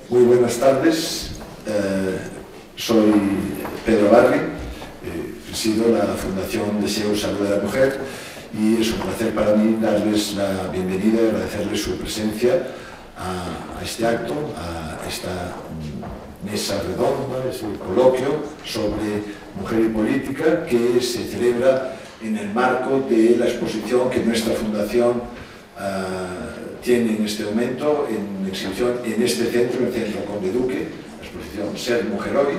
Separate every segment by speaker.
Speaker 1: Muy buenas tardes, soy Pedro Barri, presido la Fundación Deseo Salud de la Mujer y es un placer para mí darles la bienvenida y agradecerles su presencia a este acto, a esta mesa redonda, ese coloquio sobre mujer y política que se celebra en el marco de la exposición que nuestra fundación tiene en este momento en exhibición en este centro, en el Centro Conde Duque, la exposición Ser Mujer Hoy.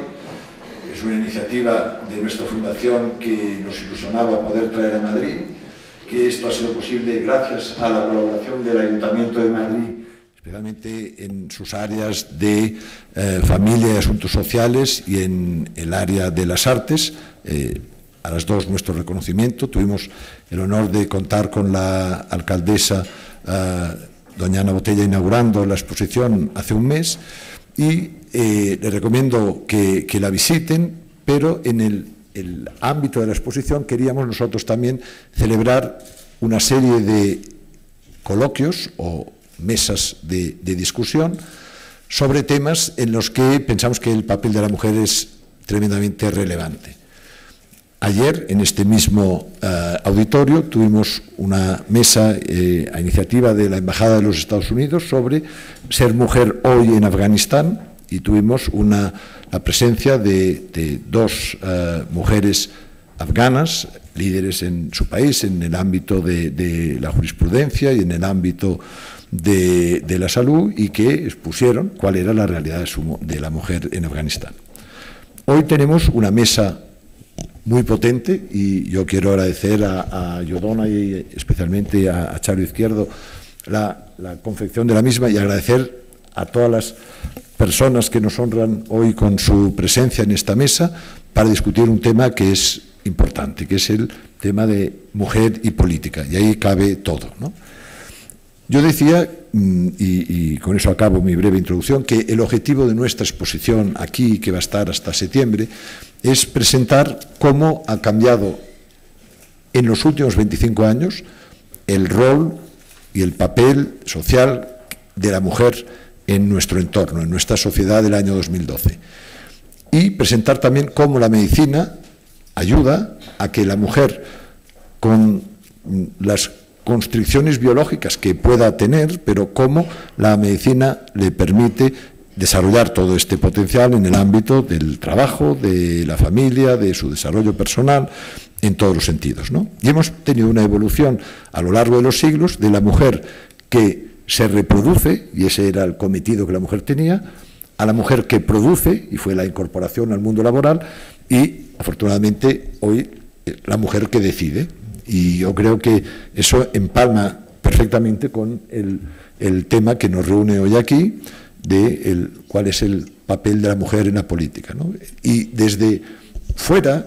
Speaker 1: Es una iniciativa de nuestra fundación que nos ilusionaba poder traer a Madrid, que esto ha sido posible gracias a la colaboración del Ayuntamiento de Madrid, especialmente en sus áreas de familia y asuntos sociales y en el área de las artes. A las dos nuestro reconocimiento. Tuvimos el honor de contar con la alcaldesa doña Ana Botella inaugurando la exposición hace un mes y les recomiendo que la visiten, pero en el ámbito de la exposición queríamos nosotros también celebrar una serie de coloquios o mesas de discusión sobre temas en los que pensamos que el papel de la mujer es tremendamente relevante. Ayer, en este mismo auditorio, tuvimos una mesa a iniciativa de la Embajada de los Estados Unidos sobre ser mujer hoy en Afganistán y tuvimos la presencia de dos mujeres afganas, líderes en su país, en el ámbito de la jurisprudencia y en el ámbito de la salud y que expusieron cuál era la realidad de la mujer en Afganistán. Hoy tenemos una mesa muy potente y yo quiero agradecer a Yodona y especialmente a Charo Izquierdo la confección de la misma y agradecer a todas las personas que nos honran hoy con su presencia en esta mesa para discutir un tema que es importante, que es el tema de mujer y política, y ahí cabe todo, ¿no? Yo decía, y con eso acabo mi breve introducción, que el objetivo de nuestra exposición aquí, que va a estar hasta septiembre, es presentar cómo ha cambiado en los últimos 25 años el rol y el papel social de la mujer en nuestro entorno, en nuestra sociedad del año 2012. Y presentar también cómo la medicina ayuda a que la mujer, con las constricciones biológicas que pueda tener, pero cómo la medicina le permite desarrollar todo este potencial en el ámbito del trabajo, de la familia, de su desarrollo personal, en todos los sentidos, ¿no? Y hemos tenido una evolución a lo largo de los siglos de la mujer que se reproduce, y ese era el cometido que la mujer tenía, a la mujer que produce, y fue la incorporación al mundo laboral, y afortunadamente hoy la mujer que decide. Y yo creo que eso empalma perfectamente con el tema que nos reúne hoy aquí, de cuál es el papel de la mujer en la política, ¿no? Y desde fuera,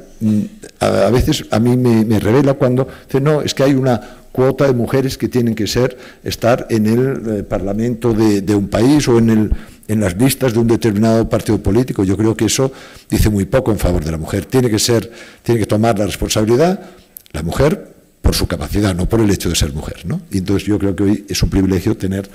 Speaker 1: a veces a mí me revela cuando dice, no, es que hay una cuota de mujeres que tienen que estar en el parlamento de un país o en las listas de un determinado partido político. Yo creo que eso dice muy poco en favor de la mujer. Tiene que tomar la responsabilidad la mujer por su capacidad, no por el hecho de ser mujer, ¿no? Y entonces yo creo que hoy es un privilegio tener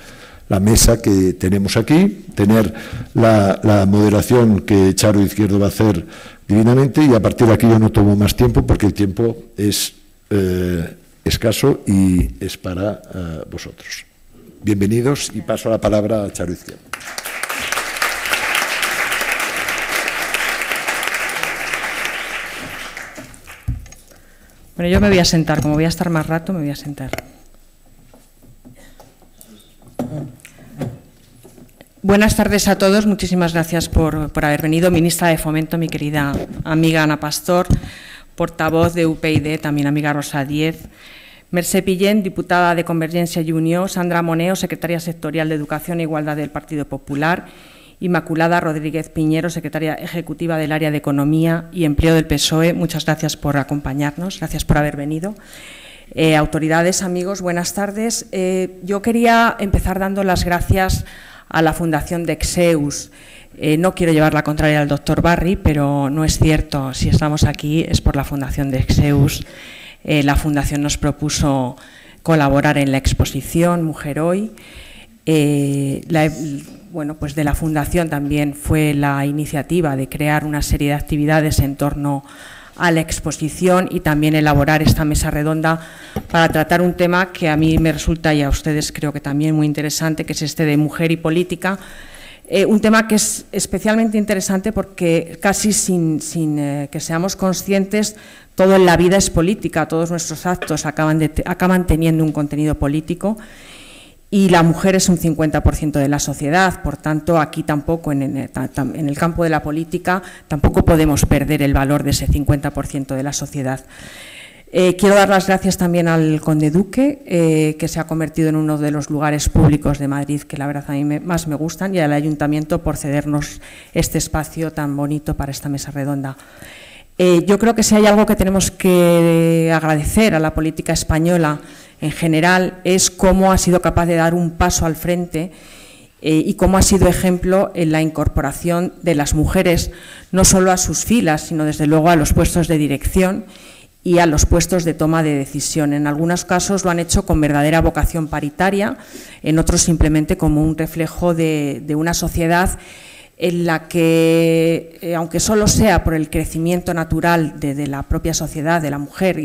Speaker 1: la mesa que tenemos aquí, tener la moderación que Charo Izquierdo va a hacer divinamente, y a partir de aquí yo no tomo más tiempo porque el tiempo es escaso y es para vosotros. Bienvenidos y paso la palabra a Charo Izquierdo.
Speaker 2: Bueno, yo me voy a sentar, como voy a estar más rato, me voy a sentar. Buenas tardes a todos, muchísimas gracias por haber venido. Ministra de Fomento, mi querida amiga Ana Pastor, portavoz de UPyD, también amiga Rosa Díez, Mercè Pillén, diputada de Convergencia y Unió, Sandra Moneo, secretaria sectorial de Educación e Igualdad del Partido Popular, Inmaculada Rodríguez Piñero, secretaria ejecutiva del área de Economía y Empleo del PSOE. Muchas gracias por acompañarnos, gracias por haber venido. Autoridades, amigos, buenas tardes. Yo quería empezar dando las gracias a la Fundación Dexeus. No quiero llevar la contraria al doctor Barri, pero no es cierto. Si estamos aquí es por la Fundación Dexeus. La Fundación nos propuso colaborar en la exposición Mujer Hoy. bueno, pues de la Fundación también fue la iniciativa de crear una serie de actividades en torno a la exposición y también elaborar esta mesa redonda para tratar un tema que a mí me resulta, y a ustedes creo que también muy interesante, que es este de mujer y política. Un tema que es especialmente interesante porque casi sin que seamos conscientes, todo en la vida es política, todos nuestros actos acaban teniendo un contenido político y la mujer es un 50% de la sociedad, por tanto aquí tampoco en el campo de la política tampoco podemos perder el valor de ese 50% de la sociedad. Quiero dar las gracias también al Conde Duque, que se ha convertido en uno de los lugares públicos de Madrid que la verdad a mí más me gustan, y al Ayuntamiento por cedernos este espacio tan bonito para esta mesa redonda. Yo creo que si hay algo que tenemos que agradecer a la política española en general es cómo ha sido capaz de dar un paso al frente y cómo ha sido ejemplo en la incorporación de las mujeres, no solo a sus filas, sino desde luego a los puestos de dirección y a los puestos de toma de decisión. En algunos casos lo han hecho con verdadera vocación paritaria, en otros simplemente como un reflejo de una sociedad en la que, aunque solo sea por el crecimiento natural de la propia sociedad, de la mujer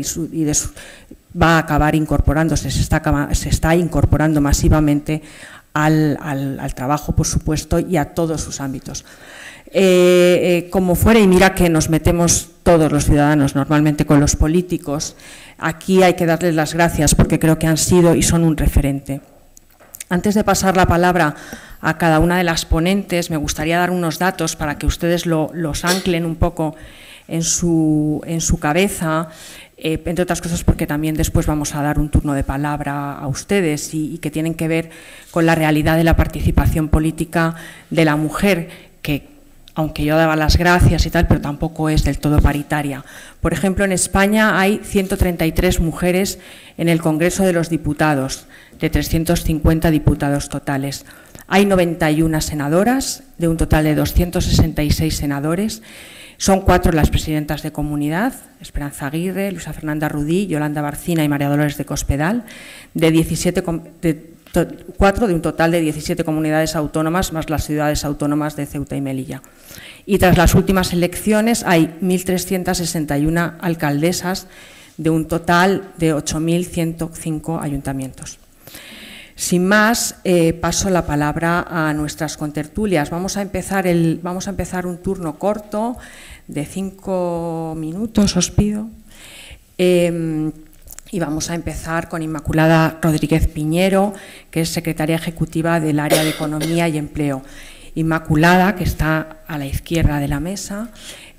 Speaker 2: va a acabar incorporándose, se está incorporando masivamente al trabajo, por supuesto, y a todos sus ámbitos. Como fuera, y mira que nos metemos todos los ciudadanos normalmente con los políticos, aquí hay que darles las gracias porque creo que han sido y son un referente. Antes de pasar la palabra a cada una de las ponentes, me gustaría dar unos datos para que ustedes los anclen un poco en su cabeza, entre otras cosas porque también después vamos a dar un turno de palabra a ustedes y que tienen que ver con la realidad de la participación política de la mujer, que aunque yo daba las gracias y tal, pero tampoco es del todo paritaria. Por ejemplo, en España hay 133 mujeres en el Congreso de los Diputados, de 350 diputados totales. Hay 91 senadoras, de un total de 266 senadores. Son 4 las presidentas de comunidad, Esperanza Aguirre, Luisa Fernanda Rudí, Yolanda Barcina y María Dolores de Cospedal, 4 de un total de 17 comunidades autónomas, más las ciudades autónomas de Ceuta y Melilla. Y tras las últimas elecciones hay 1.361 alcaldesas de un total de 8.105 ayuntamientos. Sin más, paso la palabra a nuestras contertulias. Vamos a empezar un turno corto de 5 minutos, os pido. Y vamos a empezar con Inmaculada Rodríguez Piñero, que es secretaria ejecutiva del área de Economía y Empleo. Inmaculada, que está a la izquierda de la mesa,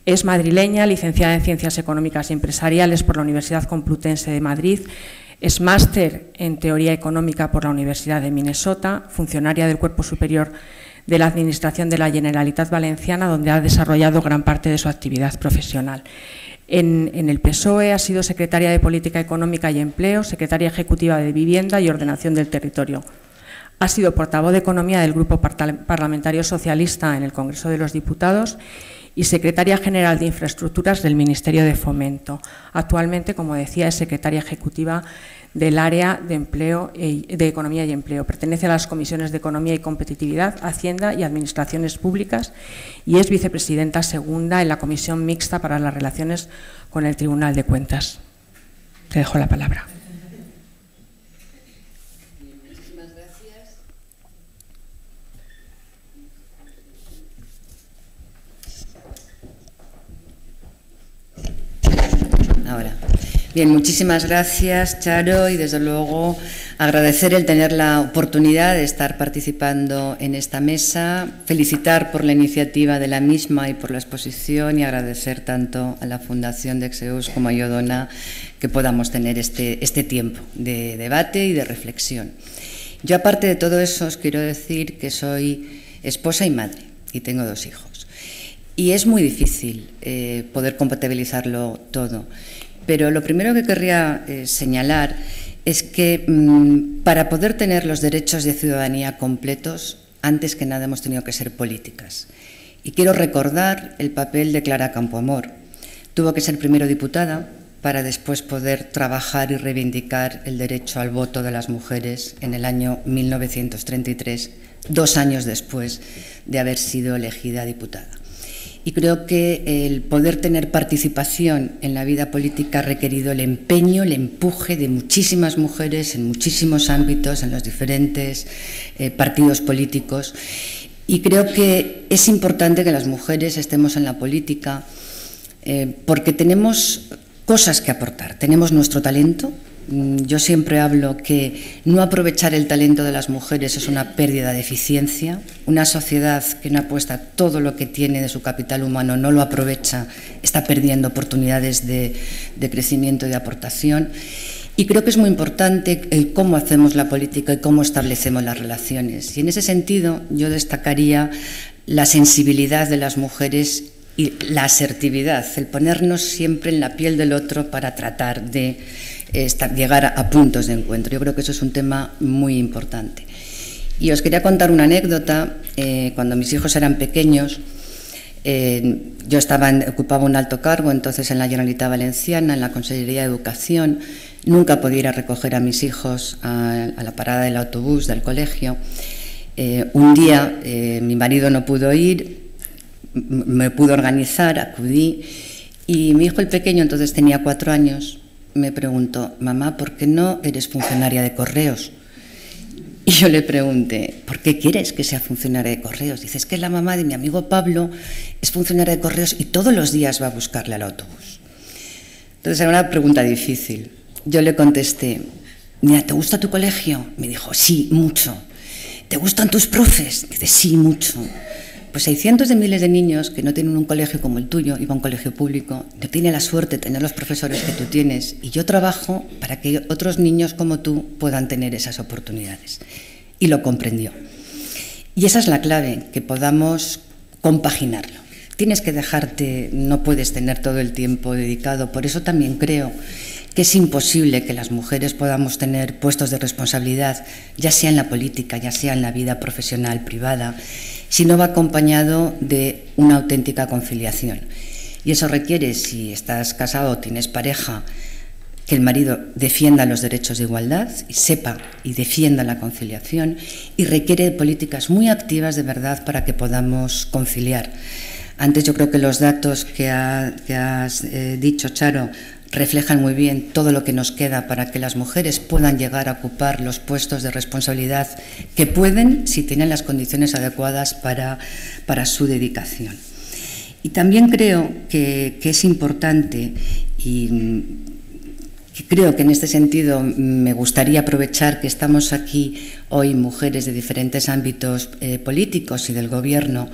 Speaker 2: es madrileña, licenciada en Ciencias Económicas y Empresariales por la Universidad Complutense de Madrid, es máster en Teoría Económica por la Universidad de Minnesota, funcionaria del Cuerpo Superior de la Administración de la Generalitat Valenciana, donde ha desarrollado gran parte de su actividad profesional. En el PSOE ha sido secretaria de Política Económica y Empleo, secretaria ejecutiva de Vivienda y Ordenación del Territorio. Ha sido portavoz de Economía del Grupo Parlamentario Socialista en el Congreso de los Diputados y secretaria general de Infraestructuras del Ministerio de Fomento. Actualmente, como decía, es secretaria ejecutiva del área de Economía y Empleo. Pertenece a las comisiones de Economía y Competitividad, Hacienda y Administraciones Públicas y es vicepresidenta segunda en la Comisión Mixta para las Relaciones con el Tribunal de Cuentas. Te dejo la palabra.
Speaker 3: Muchísimas gracias. Ahora. Bien, muchísimas gracias, Charo, y desde luego agradecer el tener la oportunidad de estar participando en esta mesa, felicitar por la iniciativa de la misma y por la exposición y agradecer tanto a la Fundación de Exeus como a Iodona que podamos tener este tiempo de debate y de reflexión. Yo, aparte de todo eso, os quiero decir que soy esposa y madre y tengo 2 hijos. Y es muy difícil poder compatibilizarlo todo. Pero lo primero que querría señalar es que para poder tener los derechos de ciudadanía completos, antes que nada hemos tenido que ser políticas. Y quiero recordar el papel de Clara Campoamor. Tuvo que ser primero diputada para después poder trabajar y reivindicar el derecho al voto de las mujeres en el año 1933 2 años después de haber sido elegida diputada. Y creo que el poder tener participación en la vida política ha requerido el empeño, el empuje de muchísimas mujeres en muchísimos ámbitos, en los diferentes partidos políticos. Y creo que es importante que las mujeres estemos en la política porque tenemos cosas que aportar. Tenemos nuestro talento. Yo siempre hablo que no aprovechar el talento de las mujeres es una pérdida de eficiencia. Una sociedad que no apuesta todo lo que tiene de su capital humano, no lo aprovecha, está perdiendo oportunidades de crecimiento y de aportación. Y creo que es muy importante el cómo hacemos la política y cómo establecemos las relaciones. Y en ese sentido yo destacaría la sensibilidad de las mujeres y la asertividad, el ponernos siempre en la piel del otro para tratar de llegar a puntos de encuentro. Yo creo que eso es un tema muy importante. Y os quería contar una anécdota. Cuando mis hijos eran pequeños, yo ocupaba un alto cargo entonces en la Generalitat Valenciana, en la Consellería de Educación. Nunca podía ir a recoger a mis hijos a la parada del autobús del colegio. Un día mi marido no pudo ir, me pudo organizar, acudí, y mi hijo el pequeño, entonces tenía 4 años, me preguntó: mamá, ¿por qué no eres funcionaria de correos? Y yo le pregunté: ¿por qué quieres que sea funcionaria de correos? Dice: es que la mamá de mi amigo Pablo es funcionaria de correos y todos los días va a buscarle al autobús. Entonces era una pregunta difícil. Yo le contesté: mira, ¿te gusta tu colegio? Me dijo: sí, mucho. ¿Te gustan tus profes? Dice: sí, mucho. Pues hay cientos de miles de niños que no tienen un colegio como el tuyo, iba a un colegio público, no tienen la suerte de tener los profesores que tú tienes, y yo trabajo para que otros niños como tú puedan tener esas oportunidades. Y lo comprendió. Y esa es la clave, que podamos compaginarlo. Tienes que dejarte, no puedes tener todo el tiempo dedicado. Por eso también creo que es imposible que las mujeres podamos tener puestos de responsabilidad, ya sea en la política, ya sea en la vida profesional, privada, si no va acompañado de una auténtica conciliación. Y eso requiere, si estás casado o tienes pareja, que el marido defienda los derechos de igualdad y sepa y defienda la conciliación, y requiere políticas muy activas de verdad para que podamos conciliar. Antes yo creo que los datos que has dicho, Charo, reflejan muy bien todo lo que nos queda para que las mujeres puedan llegar a ocupar los puestos de responsabilidad que pueden, si tienen las condiciones adecuadas para su dedicación. Y también creo que es importante, y creo que en este sentido me gustaría aprovechar que estamos aquí hoy mujeres de diferentes ámbitos políticos y del Gobierno,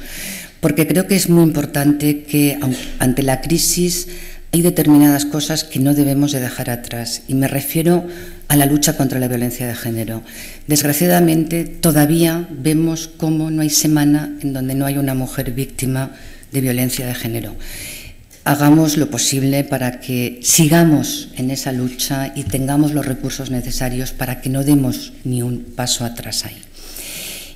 Speaker 3: porque creo que es muy importante que ante la crisis hay determinadas cosas que no debemos de dejar atrás, y me refiero a la lucha contra la violencia de género. Desgraciadamente, todavía vemos cómo no hay semana en donde no hay una mujer víctima de violencia de género. Hagamos lo posible para que sigamos en esa lucha y tengamos los recursos necesarios para que no demos ni un paso atrás ahí.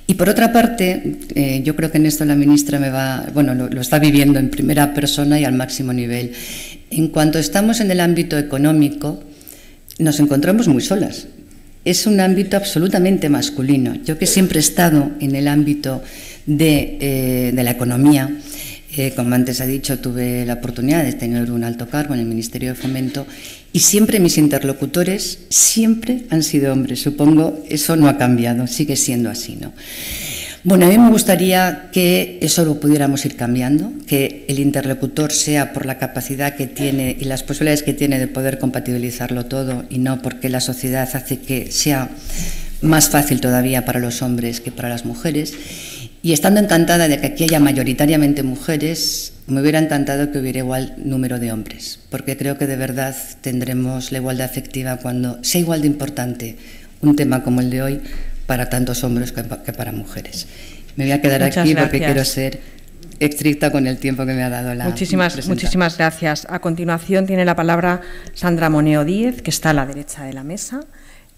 Speaker 3: Y por otra parte, yo creo que en esto la ministra lo está viviendo en primera persona y al máximo nivel. En cuanto estamos en el ámbito económico, nos encontramos muy solas. Es un ámbito absolutamente masculino. Yo, que siempre he estado en el ámbito de la economía, como antes ha dicho, tuve la oportunidad de tener un alto cargo en el Ministerio de Fomento, y siempre mis interlocutores siempre han sido hombres. Supongo eso no ha cambiado, sigue siendo así, ¿no? Bueno, a mí me gustaría que eso lo pudiéramos ir cambiando, que el interlocutor sea por la capacidad que tiene y las posibilidades que tiene de poder compatibilizarlo todo, y no porque la sociedad hace que sea más fácil todavía para los hombres que para las mujeres. Y estando encantada de que aquí haya mayoritariamente mujeres, me hubiera encantado que hubiera igual número de hombres, porque creo que de verdad tendremos la igualdad efectiva cuando sea igual de importante un tema como el de hoy para tantos hombres que para mujeres. Me voy a quedar aquí porque quiero ser estricta con el tiempo que me ha dado la presentación.
Speaker 2: Muchísimas gracias. A continuación tiene la palabra Sandra Moneo Díez, que está a la derecha de la mesa,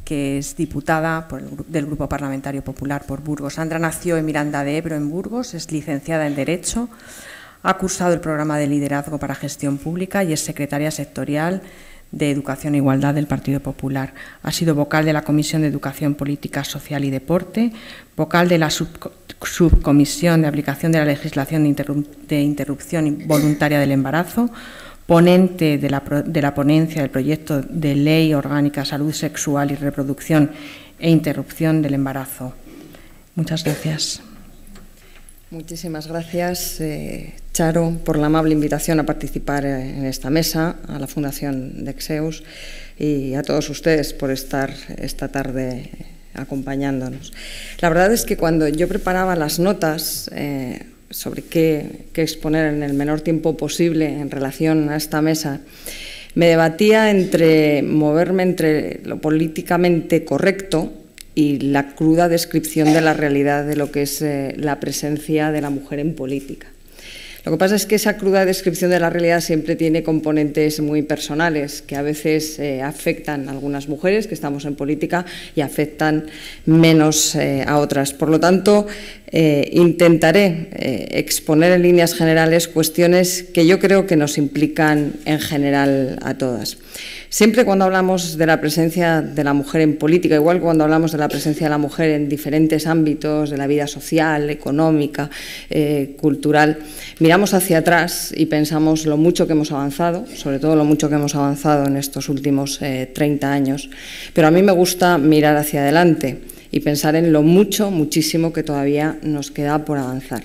Speaker 2: que es diputada del Grupo Parlamentario Popular por Burgos. Sandra nació en Miranda de Ebro, en Burgos, es licenciada en Derecho, ha cursado el programa de Liderazgo para Gestión Pública y es secretaria sectorial de Educación e Igualdad del Partido Popular. Ha sido vocal de la Comisión de Educación Política, Social y Deporte, vocal de la Subcomisión de Aplicación de la Legislación de Interrupción Voluntaria del Embarazo, ponente de la ponencia del proyecto de Ley Orgánica Salud Sexual y Reproducción e Interrupción del Embarazo. Muchas gracias.
Speaker 4: Muchísimas gracias, Charo, por la amable invitación a participar en esta mesa, a la Fundación Dexeus y a todos ustedes por estar esta tarde acompañándonos. La verdad es que cuando yo preparaba las notas sobre qué exponer en el menor tiempo posible en relación a esta mesa, me debatía entre moverme entre lo políticamente correcto y la cruda descripción de la realidad de lo que es la presencia de la mujer en política. Lo que pasa es que esa cruda descripción de la realidad siempre tiene componentes muy personales que a veces afectan a algunas mujeres que estamos en política y afectan menos a otras. Por lo tanto, intentaré exponer en líneas generales cuestiones que yo creo que nos implican en general a todas. Siempre cuando hablamos de la presencia de la mujer en política, igual cuando hablamos de la presencia de la mujer en diferentes ámbitos de la vida social, económica, cultural, miramos hacia atrás y pensamos lo mucho que hemos avanzado, sobre todo lo mucho que hemos avanzado en estos últimos 30 años. Pero a mí me gusta mirar hacia adelante y pensar en lo muchísimo que todavía nos queda por avanzar.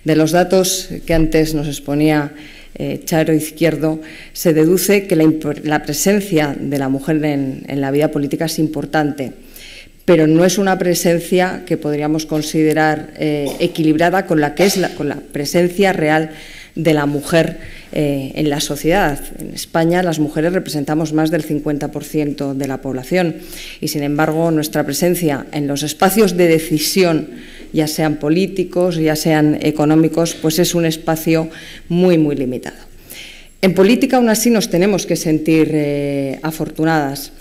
Speaker 4: De los datos que antes nos exponía Charo Izquierdo, se deduce que la presencia de la mujer en la vida política es importante, pero no es una presencia que podríamos considerar equilibrada con la presencia real de la mujer en la sociedad. En España las mujeres representamos más del 50% de la población y, sin embargo, nuestra presencia en los espacios de decisión, ya sean políticos, ya sean económicos, pues es un espacio muy limitado. En política, aún así, nos tenemos que sentir afortunadas,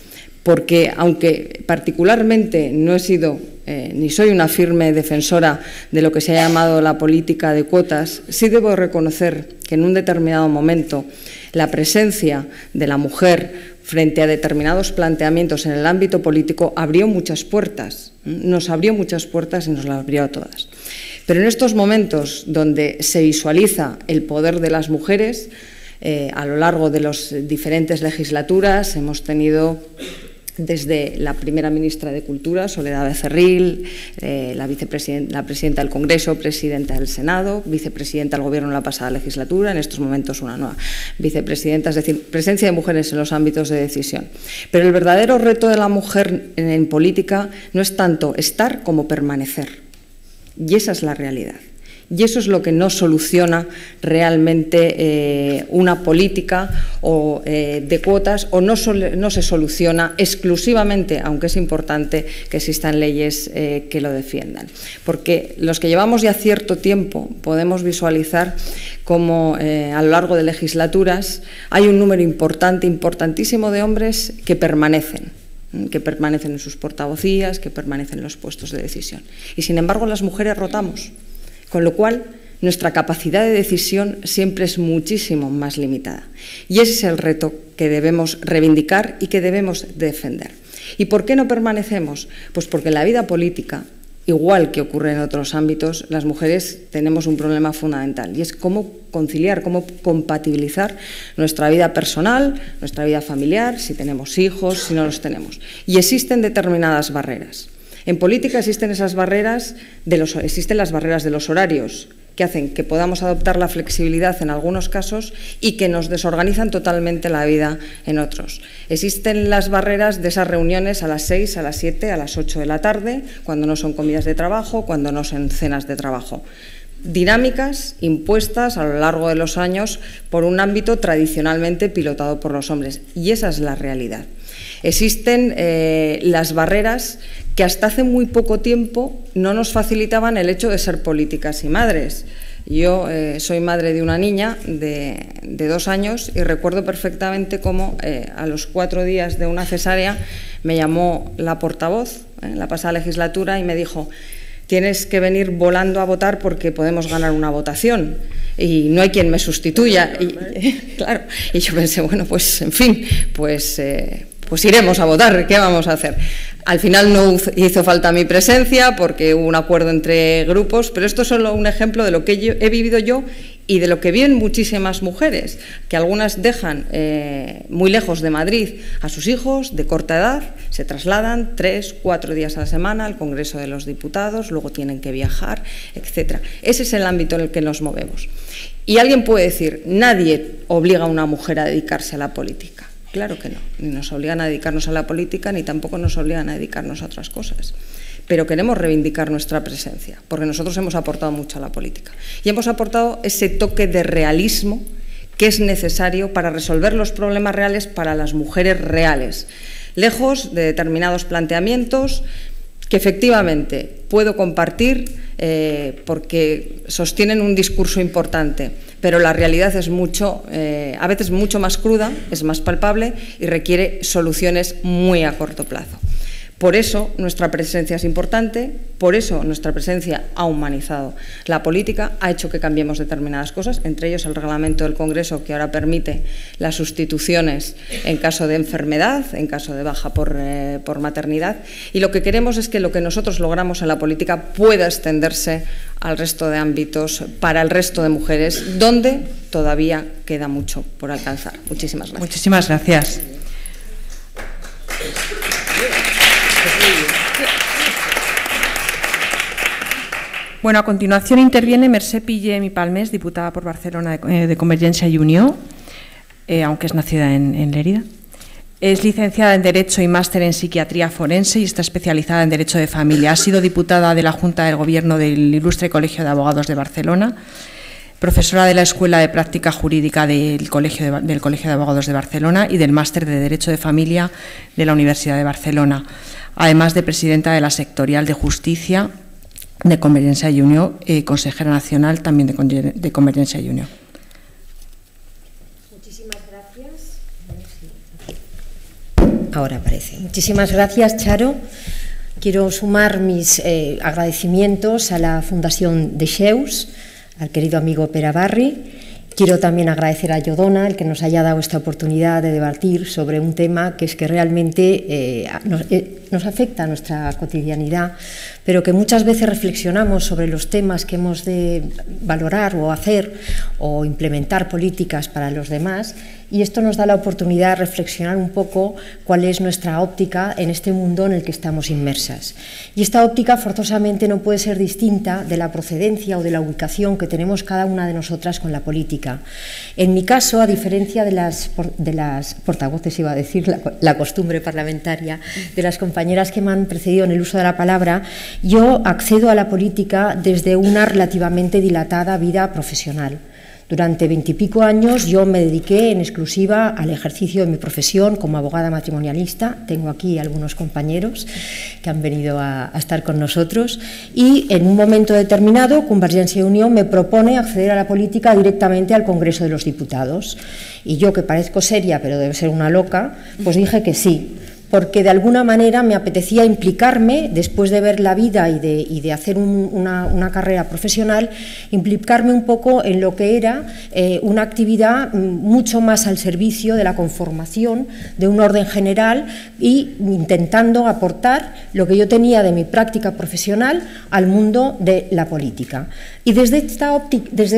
Speaker 4: porque aunque particularmente no he sido ni soy una firme defensora de lo que se ha llamado la política de cuotas, sí debo reconocer que en un determinado momento la presencia de la mujer frente a determinados planteamientos en el ámbito político abrió muchas puertas, nos abrió muchas puertas y nos las abrió a todas. Pero en estos momentos donde se visualiza el poder de las mujeres, a lo largo de las diferentes legislaturas hemos tenido desde la primera ministra de Cultura, Soledad Becerril, la presidenta del Congreso, presidenta del Senado, vicepresidenta del Gobierno en la pasada legislatura, en estos momentos una nueva vicepresidenta, es decir, presencia de mujeres en los ámbitos de decisión. Pero el verdadero reto de la mujer en política no es tanto estar como permanecer, y esa es la realidad. Y eso es lo que no soluciona realmente una política de cuotas, o no se soluciona exclusivamente, aunque es importante que existan leyes que lo defiendan. Porque los que llevamos ya cierto tiempo podemos visualizar cómo a lo largo de legislaturas hay un número importantísimo de hombres que permanecen en sus portavocías, que permanecen en los puestos de decisión. Y sin embargo las mujeres rotamos. Con lo cual, nuestra capacidad de decisión siempre es muchísimo más limitada. Y ese es el reto que debemos reivindicar y que debemos defender. ¿Y por qué no permanecemos? Pues porque en la vida política, igual que ocurre en otros ámbitos, las mujeres tenemos un problema fundamental, y es cómo conciliar, cómo compatibilizar nuestra vida personal, nuestra vida familiar, si tenemos hijos, si no los tenemos. Y existen determinadas barreras. En política existen esas barreras, existen las barreras de los horarios, que hacen que podamos adoptar la flexibilidad en algunos casos y que nos desorganizan totalmente la vida en otros. Existen las barreras de esas reuniones a las 6, a las 7, a las 8 de la tarde, cuando no son comidas de trabajo, cuando no son cenas de trabajo. Dinámicas impuestas a lo largo de los años por un ámbito tradicionalmente pilotado por los hombres, y esa es la realidad. Existen las barreras que hasta hace muy poco tiempo no nos facilitaban el hecho de ser políticas y madres. Yo soy madre de una niña de 2 años y recuerdo perfectamente cómo a los 4 días de una cesárea me llamó la portavoz en la pasada legislatura y me dijo: tienes que venir volando a votar porque podemos ganar una votación y no hay quien me sustituya. Claro, y yo pensé, bueno, pues en fin, pues iremos a votar, ¿qué vamos a hacer? Al final no hizo falta mi presencia porque hubo un acuerdo entre grupos, pero esto es solo un ejemplo de lo que he vivido yo y de lo que viven muchísimas mujeres, que algunas dejan muy lejos de Madrid a sus hijos de corta edad, se trasladan 3, 4 días a la semana al Congreso de los Diputados, luego tienen que viajar, etc. Ese es el ámbito en el que nos movemos. Y alguien puede decir, nadie obliga a una mujer a dedicarse a la política. Claro que no, ni nos obligan a dedicarnos a la política, ni tampoco nos obligan a dedicarnos a otras cosas. Pero queremos reivindicar nuestra presencia, porque nosotros hemos aportado mucho a la política. Y hemos aportado ese toque de realismo que es necesario para resolver los problemas reales para las mujeres reales, lejos de determinados planteamientos que efectivamente puedo compartir porque sostienen un discurso importante, pero la realidad es a veces mucho más cruda, es más palpable y requiere soluciones muy a corto plazo. Por eso nuestra presencia es importante, por eso nuestra presencia ha humanizado la política, ha hecho que cambiemos determinadas cosas, entre ellos el reglamento del Congreso, que ahora permite las sustituciones en caso de enfermedad, en caso de baja por maternidad. Y lo que queremos es que lo que nosotros logramos en la política pueda extenderse al resto de ámbitos para el resto de mujeres, donde todavía queda mucho por alcanzar. Muchísimas gracias.
Speaker 2: Muchísimas gracias. Bueno, a continuación interviene Mercè Pillem i Palmés, diputada por Barcelona de Convergencia y Unió, aunque es nacida en Lérida. Es licenciada en Derecho y máster en Psiquiatría Forense y está especializada en Derecho de Familia. Ha sido diputada de la Junta del Gobierno del Ilustre Colegio de Abogados de Barcelona, profesora de la Escuela de Práctica Jurídica del Colegio de Abogados de Barcelona y del Máster de Derecho de Familia de la Universidad de Barcelona, además de presidenta de la Sectorial de Justicia de Convergencia y Unió, consejera nacional también de Convergencia y Unió.
Speaker 5: Muchísimas gracias. Ahora aparece. Muchísimas gracias, Charo. Quiero sumar mis agradecimientos a la Fundación Dexeus, al querido amigo Pere Barri. Quiero también agradecer a Iodona el que nos haya dado esta oportunidad de debatir sobre un tema que es que realmente nos afecta a nuestra cotidianidad, pero que muchas veces reflexionamos sobre los temas que hemos de valorar o hacer o implementar políticas para los demás, y esto nos da la oportunidad de reflexionar un poco cuál es nuestra óptica en este mundo en el que estamos inmersas. Y esta óptica forzosamente no puede ser distinta de la procedencia o de la ubicación que tenemos cada una de nosotras con la política. En mi caso, a diferencia de las portavoces, iba a decir, la costumbre parlamentaria, de las compañeras que me han precedido en el uso de la palabra, yo accedo a la política desde una relativamente dilatada vida profesional. Durante 20 y pico años yo me dediqué en exclusiva al ejercicio de mi profesión como abogada matrimonialista. Tengo aquí algunos compañeros que han venido a estar con nosotros, y en un momento determinado Convergencia y Unió me propone acceder a la política directamente al Congreso de los Diputados, y yo, que parezco seria pero debe ser una loca, pues dije que sí, porque de alguna manera me apetecía implicarme, después de ver la vida y de hacer una carrera profesional, implicarme un poco en lo que era una actividad mucho más al servicio de la conformación de un orden general, y intentando aportar lo que yo tenía de mi práctica profesional al mundo de la política. Y desde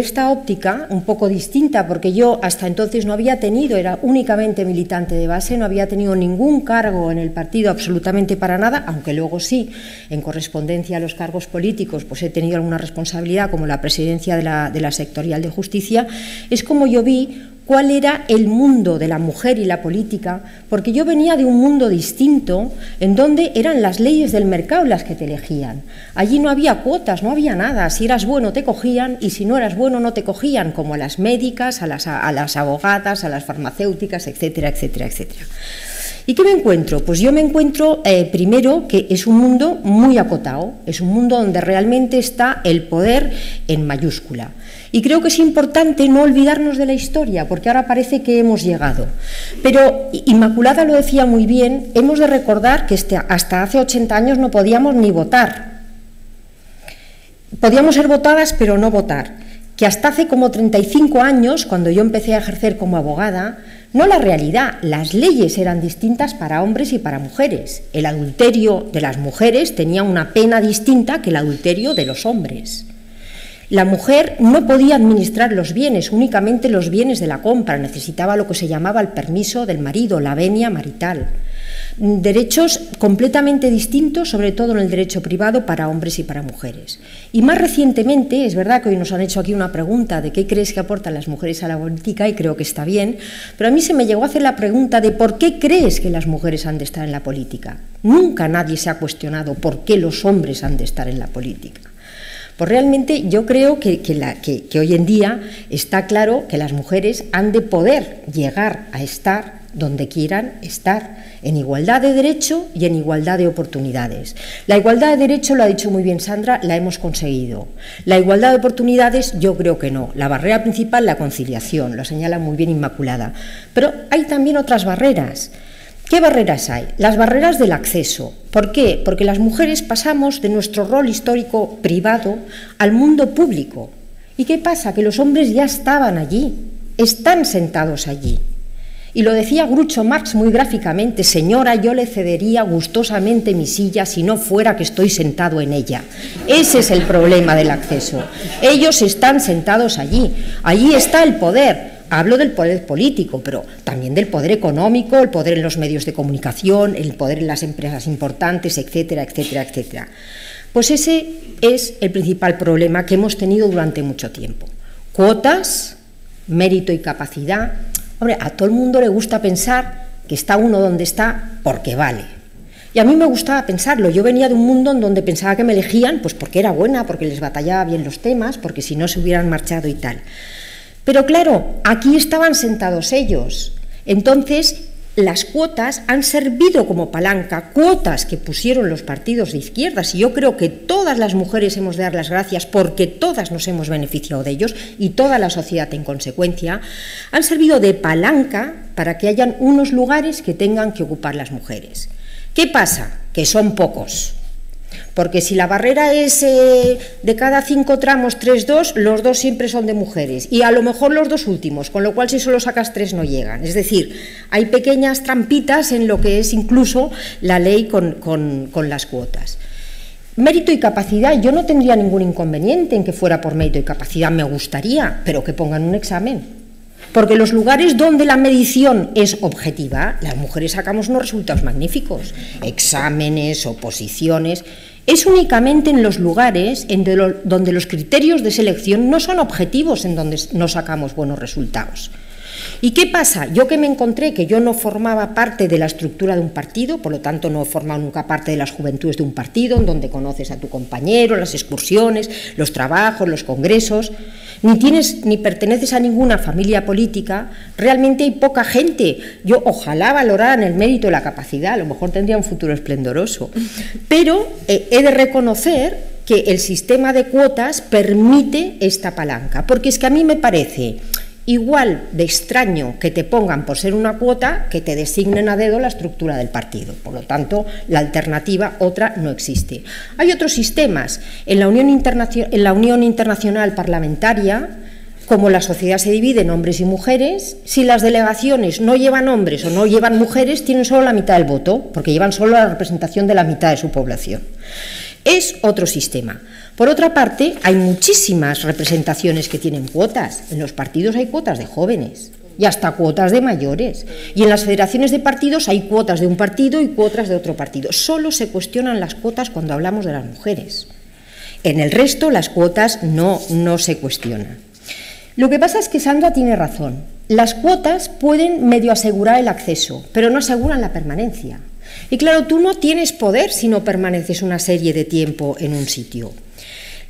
Speaker 5: esta óptica un poco distinta, porque yo hasta entonces no había tenido, era únicamente militante de base, no había tenido ningún cargo en el partido absolutamente para nada, aunque luego sí, en correspondencia a los cargos políticos, pues he tenido alguna responsabilidad como la presidencia de la Sectorial de Justicia. Es como yo vi cuál era el mundo de la mujer y la política, porque yo venía de un mundo distinto en donde eran las leyes del mercado las que te elegían. Allí no había cuotas, no había nada. Si eras bueno te cogían, y si no eras bueno no te cogían, como a las médicas, a las abogadas, a las farmacéuticas, etcétera, etcétera, etcétera. ¿Y qué me encuentro? Pues yo me encuentro primero que es un mundo muy acotado, es un mundo donde realmente está el poder en mayúscula. Y creo que es importante no olvidarnos de la historia, porque ahora parece que hemos llegado. Pero Inmaculada lo decía muy bien, hemos de recordar que hasta hace 80 años no podíamos ni votar. podíamos ser votadas pero no votar, que hasta hace como 35 años, cuando yo empecé a ejercer como abogada, no la realidad, las leyes eran distintas para hombres y para mujeres. El adulterio de las mujeres tenía una pena distinta que el adulterio de los hombres. La mujer no podía administrar los bienes, únicamente los bienes de la compra, necesitaba lo que se llamaba el permiso del marido, la venia marital. Derechos completamente distintos, sobre todo en el derecho privado, para hombres y para mujeres. Y más recientemente, es verdad que hoy nos han hecho aquí una pregunta de qué crees que aportan las mujeres a la política, y creo que está bien, pero a mí se me llegó a hacer la pregunta de por qué crees que las mujeres han de estar en la política. Nunca nadie se ha cuestionado por qué los hombres han de estar en la política. Pues realmente yo creo que hoy en día está claro que las mujeres han de poder llegar a estar donde quieran estar, en igualdad de derecho y en igualdad de oportunidades. La igualdad de derecho, lo ha dicho muy bien Sandra, la hemos conseguido. La igualdad de oportunidades, yo creo que no. La barrera principal, la conciliación, lo señala muy bien Inmaculada. Pero hay también otras barreras. ¿Qué barreras hay? Las barreras del acceso. ¿Por qué? Porque las mujeres pasamos de nuestro rol histórico privado al mundo público. ¿Y qué pasa? Que los hombres ya estaban allí, están sentados allí. Y lo decía Groucho Marx muy gráficamente: señora, yo le cedería gustosamente mi silla si no fuera que estoy sentado en ella. Ese es el problema del acceso. Ellos están sentados allí, allí está el poder. Hablo del poder político, pero también del poder económico, el poder en los medios de comunicación, el poder en las empresas importantes, etcétera, etcétera, etcétera. Pues ese es el principal problema que hemos tenido durante mucho tiempo. Cuotas, mérito y capacidad. Hombre, a todo el mundo le gusta pensar que está uno donde está porque vale. Y a mí me gustaba pensarlo. Yo venía de un mundo en donde pensaba que me elegían pues porque era buena, porque les batallaba bien los temas, porque si no se hubieran marchado y tal. Pero claro, aquí estaban sentados ellos. Entonces, las cuotas han servido como palanca, cuotas que pusieron los partidos de izquierdas, y yo creo que todas las mujeres hemos de dar las gracias porque todas nos hemos beneficiado de ellos y toda la sociedad en consecuencia, han servido de palanca para que hayan unos lugares que tengan que ocupar las mujeres. ¿Qué pasa? Que son pocos. Porque si la barrera es de cada 5 tramos 3-2, los 2 siempre son de mujeres, y a lo mejor los 2 últimos, con lo cual si solo sacas 3 no llegan. Es decir, hay pequeñas trampitas en lo que es incluso la ley con las cuotas. Mérito y capacidad, yo no tendría ningún inconveniente en que fuera por mérito y capacidad, me gustaría, pero que pongan un examen. Porque los lugares donde la medición es objetiva, las mujeres sacamos unos resultados magníficos, exámenes, oposiciones. Es únicamente en los lugares donde los criterios de selección no son objetivos en donde no sacamos buenos resultados. ¿Y qué pasa? Yo que me encontré que yo no formaba parte de la estructura de un partido, por lo tanto no he formado nunca parte de las juventudes de un partido, en donde conoces a tu compañero, las excursiones, los trabajos, los congresos, ni perteneces a ninguna familia política, realmente hay poca gente. Yo ojalá valoraran el mérito y la capacidad, a lo mejor tendría un futuro esplendoroso, pero he de reconocer que el sistema de cuotas permite esta palanca, porque es que a mí me parece igual de extraño que te pongan por ser una cuota que te designen a dedo la estructura del partido. Por lo tanto, la alternativa otra no existe. Hay otros sistemas. En la Unión Internacional Parlamentaria, como la sociedad se divide en hombres y mujeres, si las delegaciones no llevan hombres o no llevan mujeres, tienen solo la mitad del voto, porque llevan solo la representación de la mitad de su población. Es otro sistema. Por otra parte, hay muchísimas representaciones que tienen cuotas. En los partidos hay cuotas de jóvenes y hasta cuotas de mayores. Y en las federaciones de partidos hay cuotas de un partido y cuotas de otro partido. Solo se cuestionan las cuotas cuando hablamos de las mujeres. En el resto, las cuotas no se cuestionan. Lo que pasa es que Sandra tiene razón. Las cuotas pueden medio asegurar el acceso, pero no aseguran la permanencia. Y claro, tú no tienes poder si no permaneces una serie de tiempo en un sitio.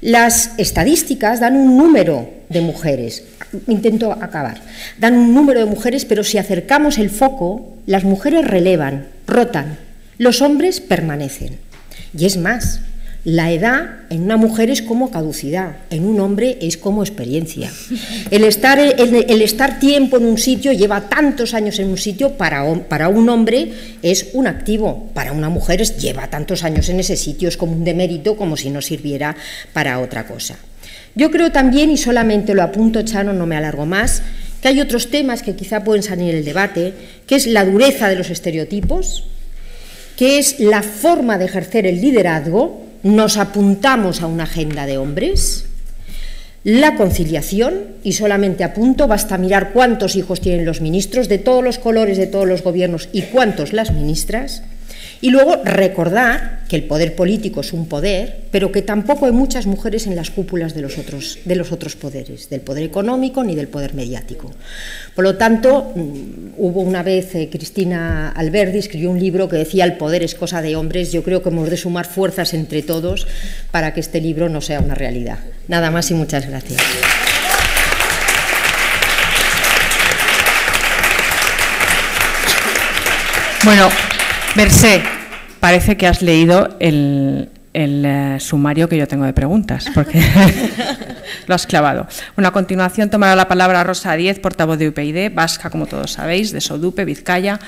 Speaker 5: Las estadísticas dan un número de mujeres, intento acabar, dan un número de mujeres, pero si acercamos el foco, las mujeres relevan, rotan, los hombres permanecen. Y es más, La edad en una mujer es como caducidad, en un hombre es como experiencia. El estar tiempo en un sitio, lleva tantos años en un sitio, para un hombre es un activo, para una mujer lleva tantos años en ese sitio, es como un demérito, como si no sirviera para otra cosa. Yo creo también, y solamente lo apunto, Chano, no me alargo más, que hay otros temas que quizá pueden salir en el debate, que es la dureza de los estereotipos, que es la forma de ejercer el liderazgo. Nos apuntamos a una agenda de hombres, la conciliación, y solamente apunto, basta mirar cuántos hijos tienen los ministros de todos los colores, de todos los gobiernos, y cuántos las ministras, y luego recordar que el poder político es un poder, pero que tampoco hay muchas mujeres en las cúpulas de los otros poderes, del poder económico ni del poder mediático. Por lo tanto, hubo una vez, Cristina Alberdi escribió un libro que decía "el poder es cosa de hombres". Yo creo que hemos de sumar fuerzas entre todos para que este libro no sea una realidad. Nada más y muchas gracias.
Speaker 2: Bueno, Mercè, parece que has leído el sumario que yo tengo de preguntas, porque lo has clavado. Bueno, a continuación tomará la palabra Rosa Díez, portavoz de UPyD, vasca, como todos sabéis, de Sodupe, Vizcaya.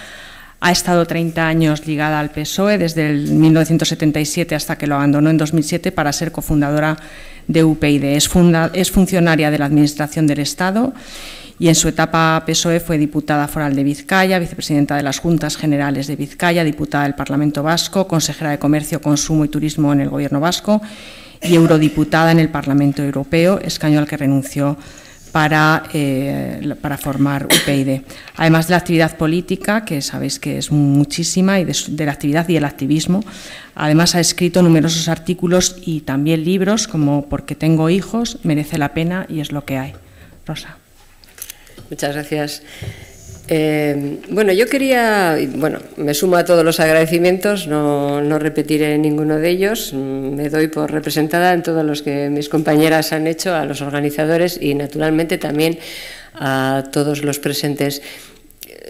Speaker 2: Ha estado 30 años ligada al PSOE, desde el 1977 hasta que lo abandonó en 2007 para ser cofundadora de UPyD. Es funcionaria de la Administración del Estado y en su etapa PSOE fue diputada foral de Vizcaya, vicepresidenta de las Juntas Generales de Vizcaya, diputada del Parlamento Vasco, consejera de Comercio, Consumo y Turismo en el Gobierno vasco y eurodiputada en el Parlamento Europeo, escaño al que renunció para formar UPyD. Además de la actividad política, que sabéis que es muchísima, y de la actividad y el activismo, además ha escrito numerosos artículos y también libros como "Porque tengo hijos", "Merece la pena" y "Es lo que hay". Rosa.
Speaker 6: Muchas gracias. Bueno, yo quería, me sumo a todos los agradecimientos, no repetiré ninguno de ellos, me doy por representada en todos los que mis compañeras han hecho, a los organizadores y naturalmente también a todos los presentes.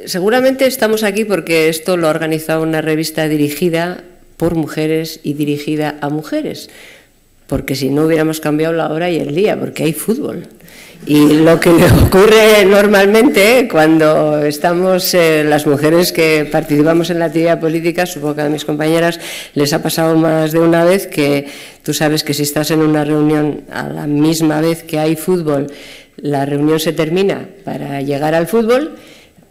Speaker 6: Seguramente estamos aquí porque esto lo ha organizado una revista dirigida por mujeres y dirigida a mujeres, porque si no hubiéramos cambiado la hora y el día, porque hay fútbol. Y lo que ocurre normalmente cuando estamos las mujeres que participamos en la actividad política, supongo que a mis compañeras les ha pasado más de una vez, que tú sabes que si estás en una reunión a la misma vez que hay fútbol, la reunión se termina para llegar al fútbol,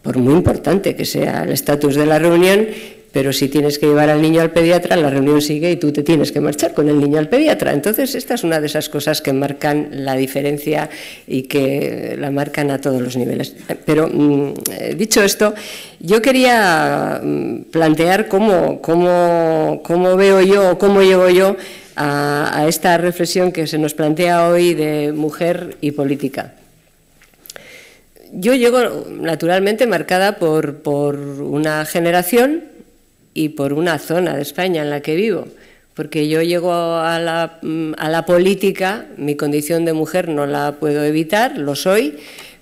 Speaker 6: por muy importante que sea el estatus de la reunión, pero si tienes que llevar al niño al pediatra, la reunión sigue y tú te tienes que marchar con el niño al pediatra. Entonces, esta es una de esas cosas que marcan la diferencia y que la marcan a todos los niveles. Pero, dicho esto, yo quería plantear cómo veo yo o cómo llego yo a esta reflexión que se nos plantea hoy de mujer y política. Yo llego naturalmente marcada por una generación y por una zona de España en la que vivo, porque yo llego a la política, mi condición de mujer no la puedo evitar, lo soy,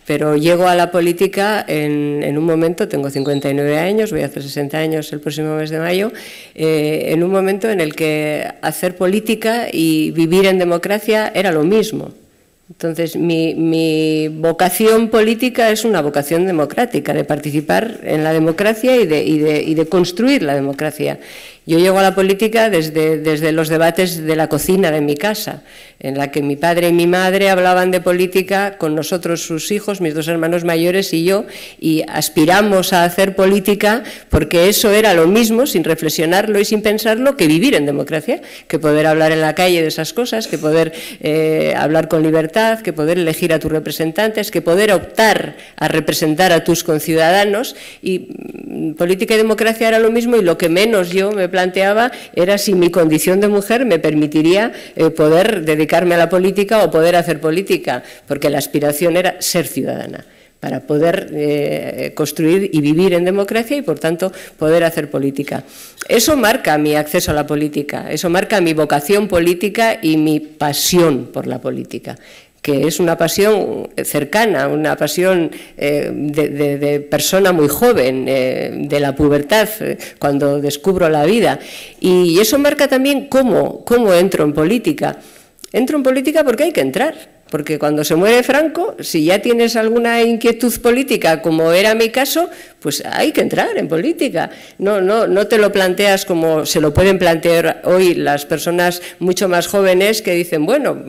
Speaker 6: pero llego a la política en un momento, tengo 59 años, voy a hacer 60 años el próximo mes de mayo, en un momento en el que hacer política y vivir en democracia era lo mismo. Entonces, mi vocación política es una vocación democrática, de participar en la democracia y de construir la democracia. Yo llego a la política desde los debates de la cocina de mi casa, en la que mi padre y mi madre hablaban de política con nosotros, sus hijos, mis dos hermanos mayores y yo, y aspiramos a hacer política porque eso era lo mismo, sin reflexionarlo y sin pensarlo, que vivir en democracia, que poder hablar en la calle de esas cosas, que poder hablar con libertad, que poder elegir a tus representantes, que poder optar a representar a tus conciudadanos. Y política y democracia era lo mismo, y lo que menos yo me planteaba era si mi condición de mujer me permitiría poder dedicarme a la política o poder hacer política, porque la aspiración era ser ciudadana, para poder construir y vivir en democracia y, por tanto, poder hacer política. Eso marca mi acceso a la política, eso marca mi vocación política y mi pasión por la política. que es una pasión cercana, una pasión de persona muy joven, de la pubertad, cuando descubro la vida. Y eso marca también cómo entro en política. Entro en política porque hay que entrar. Porque cuando se muere Franco, si ya tienes alguna inquietud política, como era mi caso, pues hay que entrar en política. No te lo planteas como se lo pueden plantear hoy las personas mucho más jóvenes que dicen, bueno,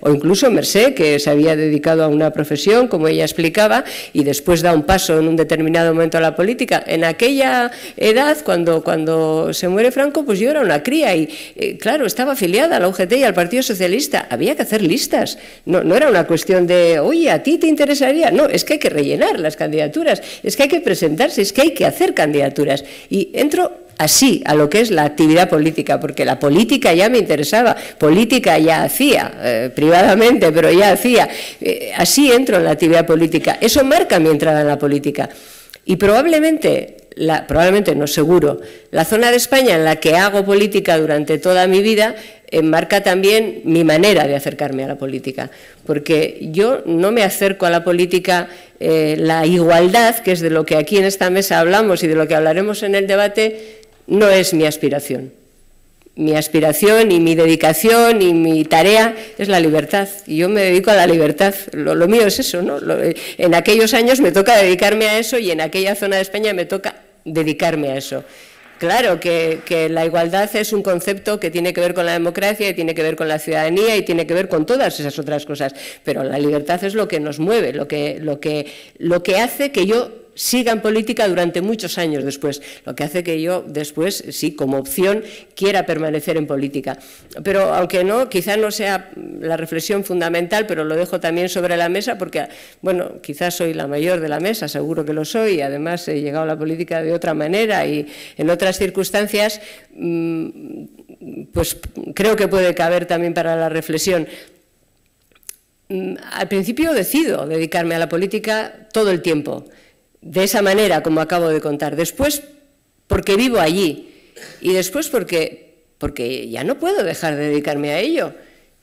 Speaker 6: o incluso Mercé, que se había dedicado a una profesión, como ella explicaba, y después da un paso en un determinado momento a la política. En aquella edad, cuando se muere Franco, pues yo era una cría y, claro, estaba afiliada a la UGT y al Partido Socialista. Había que hacer listas. No era una cuestión de, oye, ¿a ti te interesaría? No, es que hay que rellenar las candidaturas, es que hay que presentarse, es que hay que hacer candidaturas. Y entro así a lo que es la actividad política, porque la política ya me interesaba, política ya hacía, privadamente, pero ya hacía. Así entro en la actividad política. Eso marca mi entrada en la política. Y probablemente no, seguro, la zona de España en la que hago política durante toda mi vida marca también mi manera de acercarme a la política, porque yo no me acerco a la política, la igualdad, que es de lo que aquí en esta mesa hablamos y de lo que hablaremos en el debate, no es mi aspiración. Mi aspiración y mi dedicación y mi tarea es la libertad, y yo me dedico a la libertad, lo mío es eso, ¿no? En aquellos años me toca dedicarme a eso y en aquella zona de España me toca dedicarme a eso. Claro que la igualdad es un concepto que tiene que ver con la democracia y tiene que ver con la ciudadanía y tiene que ver con todas esas otras cosas, pero la libertad es lo que nos mueve, lo que hace que yo siga en política durante muchos años después, lo que hace que yo después, sí, como opción, quiera permanecer en política. Pero aunque no, quizás no sea la reflexión fundamental, pero lo dejo también sobre la mesa porque, bueno, quizás soy la mayor de la mesa, seguro que lo soy, y además he llegado a la política de otra manera y en otras circunstancias, pues creo que puede caber también para la reflexión. Al principio decido dedicarme a la política todo el tiempo, de esa manera, como acabo de contar. Después, porque vivo allí. Y después, porque ya no puedo dejar de dedicarme a ello.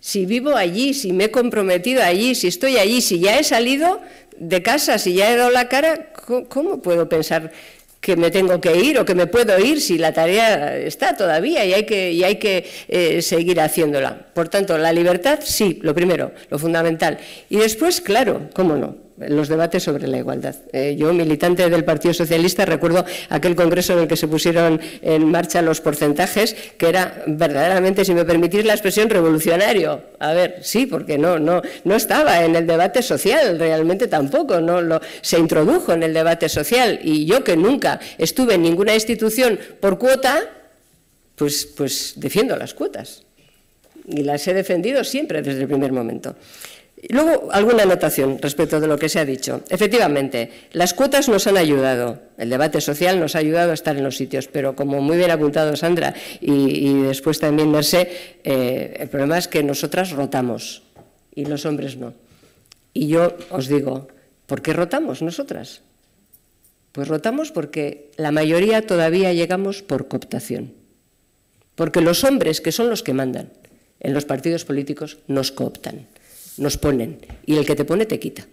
Speaker 6: Si vivo allí, si me he comprometido allí, si estoy allí, si ya he salido de casa, si ya he dado la cara, ¿cómo puedo pensar que me tengo que ir o que me puedo ir si la tarea está todavía y hay que seguir haciéndola? Por tanto, la libertad, sí, lo primero, lo fundamental. Y después, claro, cómo no, los debates sobre la igualdad. Yo, militante del Partido Socialista, recuerdo aquel congreso en el que se pusieron en marcha los porcentajes, que era verdaderamente, si me permitís la expresión, revolucionario. A ver, sí, porque no estaba en el debate social, realmente tampoco, se introdujo en el debate social, y yo, que nunca estuve en ninguna institución por cuota, pues defiendo las cuotas, y las he defendido siempre desde el primer momento. Y luego, alguna anotación respecto de lo que se ha dicho. Efectivamente, las cuotas nos han ayudado, el debate social nos ha ayudado a estar en los sitios, pero como muy bien ha apuntado Sandra y después también Mercé, el problema es que nosotras rotamos y los hombres no. Y yo os digo, ¿por qué rotamos nosotras? Pues rotamos porque la mayoría todavía llegamos por cooptación. Porque los hombres, que son los que mandan en los partidos políticos, nos cooptan. Nos ponen, y el que te pone te quita.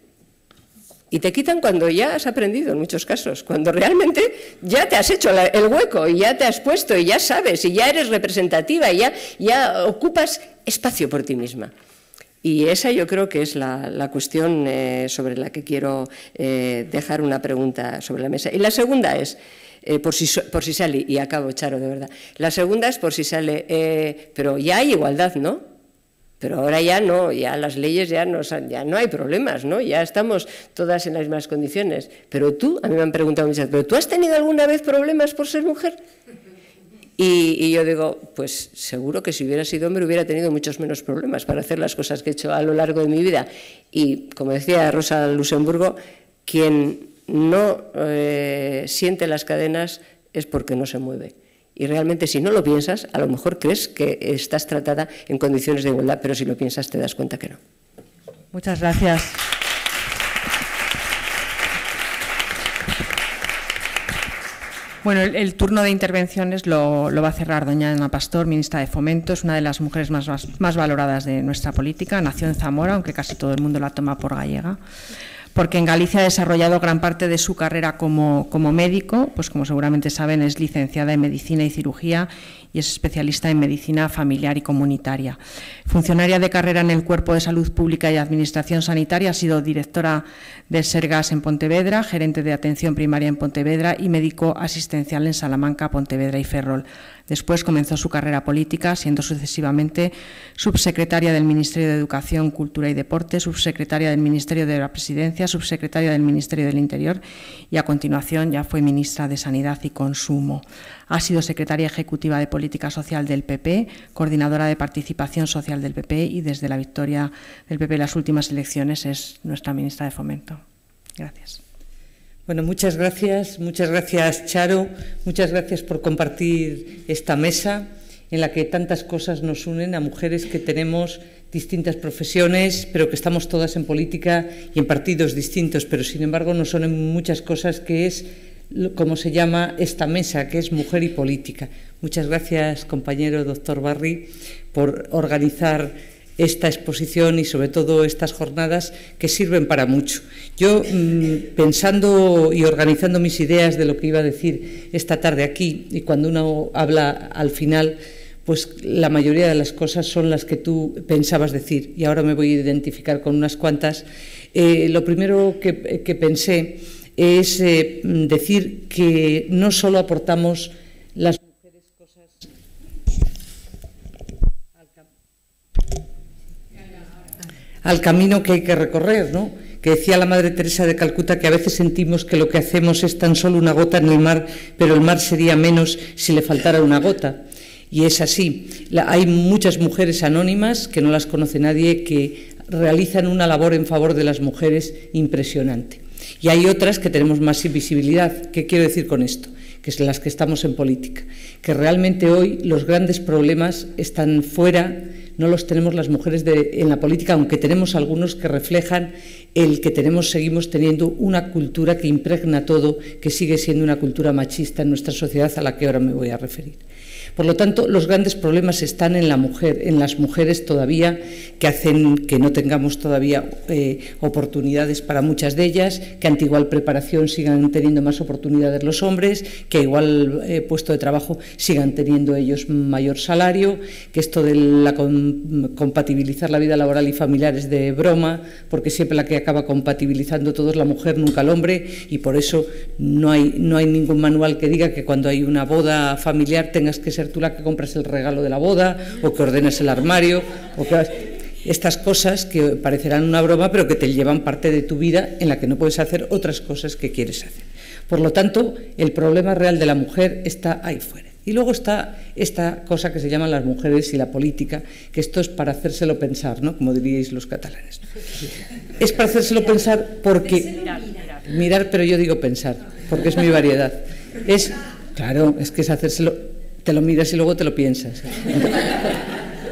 Speaker 6: Y te quitan cuando ya has aprendido, en muchos casos, cuando realmente ya te has hecho el hueco y ya te has puesto y ya sabes y ya eres representativa y ya ocupas espacio por ti misma. Y esa yo creo que es la cuestión sobre la que quiero dejar una pregunta sobre la mesa. Y la segunda es, por si sale, y acabo, Charo, de verdad, la segunda es por si sale, pero ya hay igualdad, ¿no? Pero ahora ya no, ya las leyes ya no hay problemas, ¿no? Ya estamos todas en las mismas condiciones. Pero tú, a mí me han preguntado muchas veces, ¿pero tú has tenido alguna vez problemas por ser mujer? Y yo digo, pues seguro que si hubiera sido hombre hubiera tenido muchos menos problemas para hacer las cosas que he hecho a lo largo de mi vida. Y como decía Rosa Luxemburgo, quien no siente las cadenas es porque no se mueve. Y realmente, si no lo piensas, a lo mejor crees que estás tratada en condiciones de igualdad, pero si lo piensas te das cuenta que no.
Speaker 2: Muchas gracias. Bueno, el turno de intervenciones lo va a cerrar doña Ana Pastor, ministra de Fomento. Es una de las mujeres más valoradas de nuestra política. Nació en Zamora, aunque casi todo el mundo la toma por gallega, porque en Galicia ha desarrollado gran parte de su carrera como médico. Pues como seguramente saben, es licenciada en Medicina y Cirugía y es especialista en Medicina Familiar y Comunitaria. Funcionaria de carrera en el Cuerpo de Salud Pública y Administración Sanitaria, ha sido directora del Sergas en Pontevedra, gerente de Atención Primaria en Pontevedra y médico asistencial en Salamanca, Pontevedra y Ferrol. Después comenzó su carrera política, siendo sucesivamente subsecretaria del Ministerio de Educación, Cultura y Deporte, subsecretaria del Ministerio de la Presidencia, subsecretaria del Ministerio del Interior y a continuación ya fue ministra de Sanidad y Consumo. Ha sido secretaria ejecutiva de Política Social del PP, coordinadora de Participación Social del PP y desde la victoria del PP en las últimas elecciones es nuestra ministra de Fomento. Gracias.
Speaker 7: Bueno, muchas gracias, Charo, muchas gracias por compartir esta mesa en la que tantas cosas nos unen a mujeres que tenemos distintas profesiones, pero que estamos todas en política y en partidos distintos, pero sin embargo nos unen muchas cosas, que es como se llama esta mesa, que es Mujer y Política. Muchas gracias, compañero doctor Barri, por organizar esta exposición y sobre todo estas jornadas que sirven para mucho. Yo, pensando y organizando mis ideas de lo que iba a decir esta tarde aquí, y cuando uno habla al final, pues la mayoría de las cosas son las que tú pensabas decir, y ahora me voy a identificar con unas cuantas. Lo primero que pensé es decir que no solo aportamos las mujeres cosas al camino que hay que recorrer, ¿no? Que decía la Madre Teresa de Calcuta que a veces sentimos que lo que hacemos es tan solo una gota en el mar, pero el mar sería menos si le faltara una gota. Y es así. Hay muchas mujeres anónimas, que no las conoce nadie, que realizan una labor en favor de las mujeres impresionante. Y hay otras que tenemos más invisibilidad. ¿Qué quiero decir con esto? Que es las que estamos en política. Que realmente hoy los grandes problemas están fuera, no los tenemos las mujeres en la política, aunque tenemos algunos que reflejan el que seguimos teniendo una cultura que impregna todo, que sigue siendo una cultura machista en nuestra sociedad, a la que ahora me voy a referir. Por lo tanto, los grandes problemas están en la mujer, en las mujeres todavía, que hacen que no tengamos todavía oportunidades para muchas de ellas, que ante igual preparación sigan teniendo más oportunidades los hombres, que a igual puesto de trabajo sigan teniendo ellos mayor salario, que esto de compatibilizar la vida laboral y familiar es de broma, porque siempre la que acaba compatibilizando todo es la mujer, nunca el hombre, y por eso no hay ningún manual que diga que cuando hay una boda familiar tengas que ser tú la que compras el regalo de la boda o que ordenas el armario o que estas cosas que parecerán una broma pero que te llevan parte de tu vida en la que no puedes hacer otras cosas que quieres hacer. Por lo tanto, el problema real de la mujer está ahí fuera. Y luego está esta cosa que se llama las mujeres y la política, que esto es para hacérselo pensar, ¿no? Como diríais los catalanes. Es para hacérselo pensar porque... Mirar, pero yo digo pensar, porque es mi variedad. Claro, es que es hacérselo... Te lo miras y luego te lo piensas.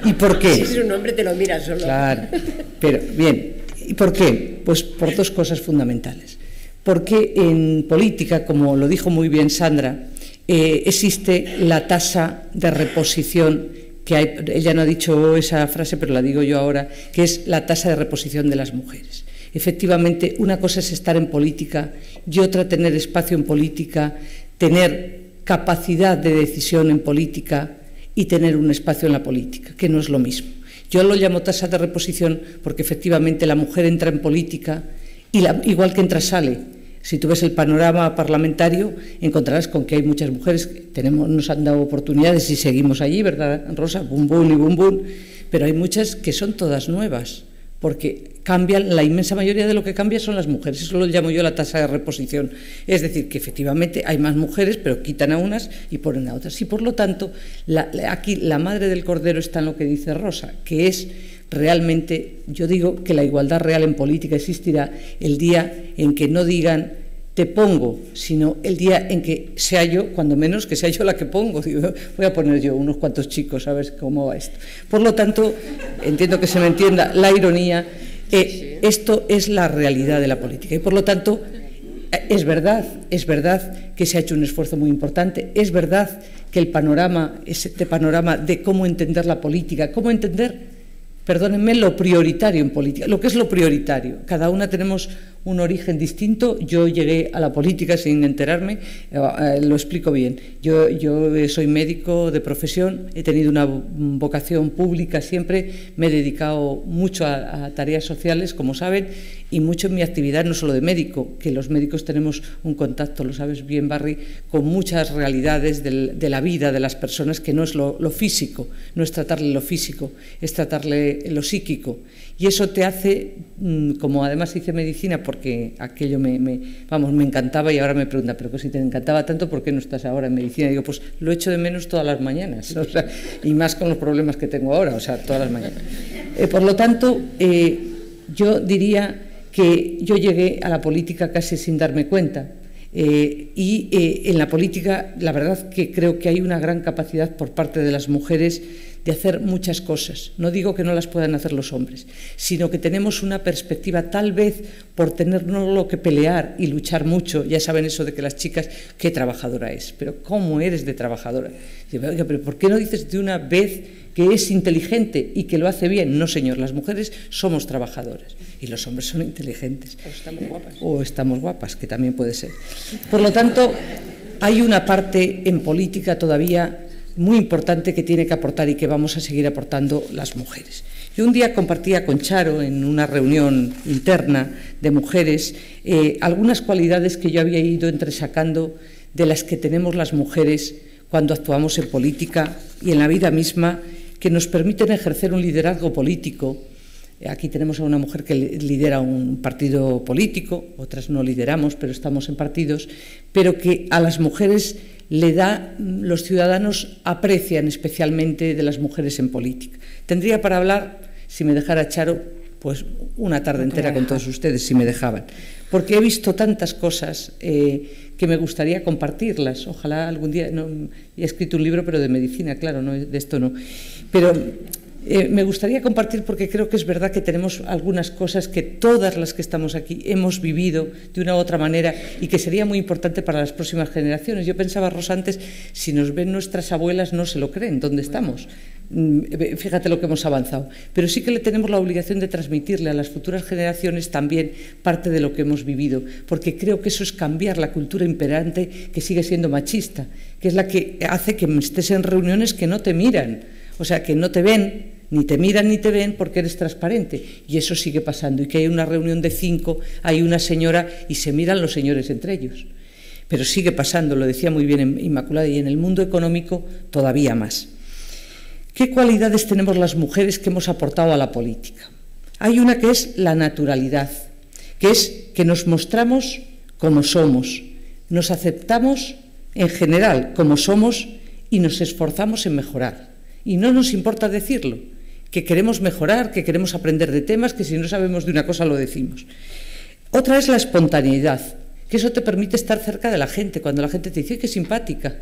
Speaker 7: ¿Y por qué?
Speaker 6: Si es un hombre te lo miras solo.
Speaker 7: Claro, pero bien. ¿Y por qué? Pues por dos cosas fundamentales. Porque en política, como lo dijo muy bien Sandra, existe la tasa de reposición que hay. Ella no ha dicho esa frase, pero la digo yo ahora, que es la tasa de reposición de las mujeres. Efectivamente, una cosa es estar en política y otra tener espacio en política, tener capacidad de decisión en política y tener un espacio en la política, que no es lo mismo. Yo lo llamo tasa de reposición porque efectivamente la mujer entra en política y igual que entra sale. Si tú ves el panorama parlamentario encontrarás con que hay muchas mujeres que nos han dado oportunidades y seguimos allí, ¿verdad, Rosa? Bum, bum y bum, bum. Pero hay muchas que son todas nuevas, porque cambian, la inmensa mayoría de lo que cambia son las mujeres. Eso lo llamo yo la tasa de reposición. Es decir, que efectivamente hay más mujeres, pero quitan a unas y ponen a otras. Y por lo tanto, aquí la madre del cordero está en lo que dice Rosa, que es realmente, yo digo que la igualdad real en política existirá el día en que no digan te pongo, sino el día en que sea yo, cuando menos que sea yo la que pongo. Digo, voy a poner yo unos cuantos chicos a ver cómo va esto. Por lo tanto, entiendo que se me entienda la ironía. Esto es la realidad de la política y por lo tanto Es verdad que se ha hecho un esfuerzo muy importante, es verdad que el panorama, este panorama de cómo entender la política, cómo entender, perdónenme, lo prioritario en política, lo que es lo prioritario. Cada una tenemos un origen distinto. Yo llegué a la política sin enterarme, lo explico bien. Yo soy médico de profesión, he tenido una vocación pública siempre, me he dedicado mucho a tareas sociales, como saben, y mucho en mi actividad, no solo de médico, que los médicos tenemos un contacto, lo sabes bien, Barry, con muchas realidades de la vida de las personas, que no es lo físico, no es tratarle lo físico, es tratarle lo psíquico. Y eso te hace, como además hice medicina, porque aquello me encantaba, y ahora me preguntan, pero si te encantaba tanto, ¿por qué no estás ahora en medicina? Y digo, pues lo echo de menos todas las mañanas, o sea, y más con los problemas que tengo ahora, o sea, todas las mañanas. Por lo tanto, yo diría que yo llegué a la política casi sin darme cuenta, y en la política la verdad que creo que hay una gran capacidad por parte de las mujeres de hacer muchas cosas. No digo que no las puedan hacer los hombres, sino que tenemos una perspectiva, tal vez por tener no lo que pelear y luchar mucho. Ya saben eso de que las chicas, qué trabajadora es, pero ¿cómo eres de trabajadora? Digo, oiga, pero ¿por qué no dices de una vez que es inteligente y que lo hace bien? No, señor, las mujeres somos trabajadoras y los hombres son inteligentes. O estamos guapas. O estamos guapas, que también puede ser. Por lo tanto, hay una parte en política todavía muy importante que tiene que aportar y que vamos a seguir aportando las mujeres. Yo un día compartía con Charo en una reunión interna de mujeres algunas cualidades que yo había ido entresacando de las que tenemos las mujeres cuando actuamos en política y en la vida misma, que nos permiten ejercer un liderazgo político. Aquí tenemos a una mujer que lidera un partido político, otras no lideramos, pero estamos en partidos, pero que a las mujeres los ciudadanos aprecian especialmente de las mujeres en política. Tendría para hablar, si me dejara Charo, pues una tarde entera con todos ustedes, si me dejaban, porque he visto tantas cosas que me gustaría compartirlas. Ojalá algún día, he escrito un libro, pero de medicina, claro, no, de esto no, pero me gustaría compartir, porque creo que es verdad que tenemos algunas cosas que todas las que estamos aquí hemos vivido de una u otra manera y que sería muy importante para las próximas generaciones. Yo pensaba, Rosa, antes, si nos ven nuestras abuelas no se lo creen, ¿dónde estamos? Fíjate lo que hemos avanzado, pero sí que le tenemos la obligación de transmitirle a las futuras generaciones también parte de lo que hemos vivido, porque creo que eso es cambiar la cultura imperante, que sigue siendo machista, que es la que hace que estés en reuniones que no te miran, o sea, que no te ven, ni te miran ni te ven porque eres transparente, y eso sigue pasando, y que hay una reunión de 5, hay una señora y se miran los señores entre ellos, pero sigue pasando, lo decía muy bien Inmaculada, y en el mundo económico todavía más. ¿Qué cualidades tenemos las mujeres que hemos aportado a la política? Hay una que es la naturalidad, que es que nos mostramos como somos, nos aceptamos en general como somos y nos esforzamos en mejorar. Y no nos importa decirlo, que queremos mejorar, que queremos aprender de temas, que si no sabemos de una cosa lo decimos. Otra es la espontaneidad, que eso te permite estar cerca de la gente. Cuando la gente te dice, qué simpática,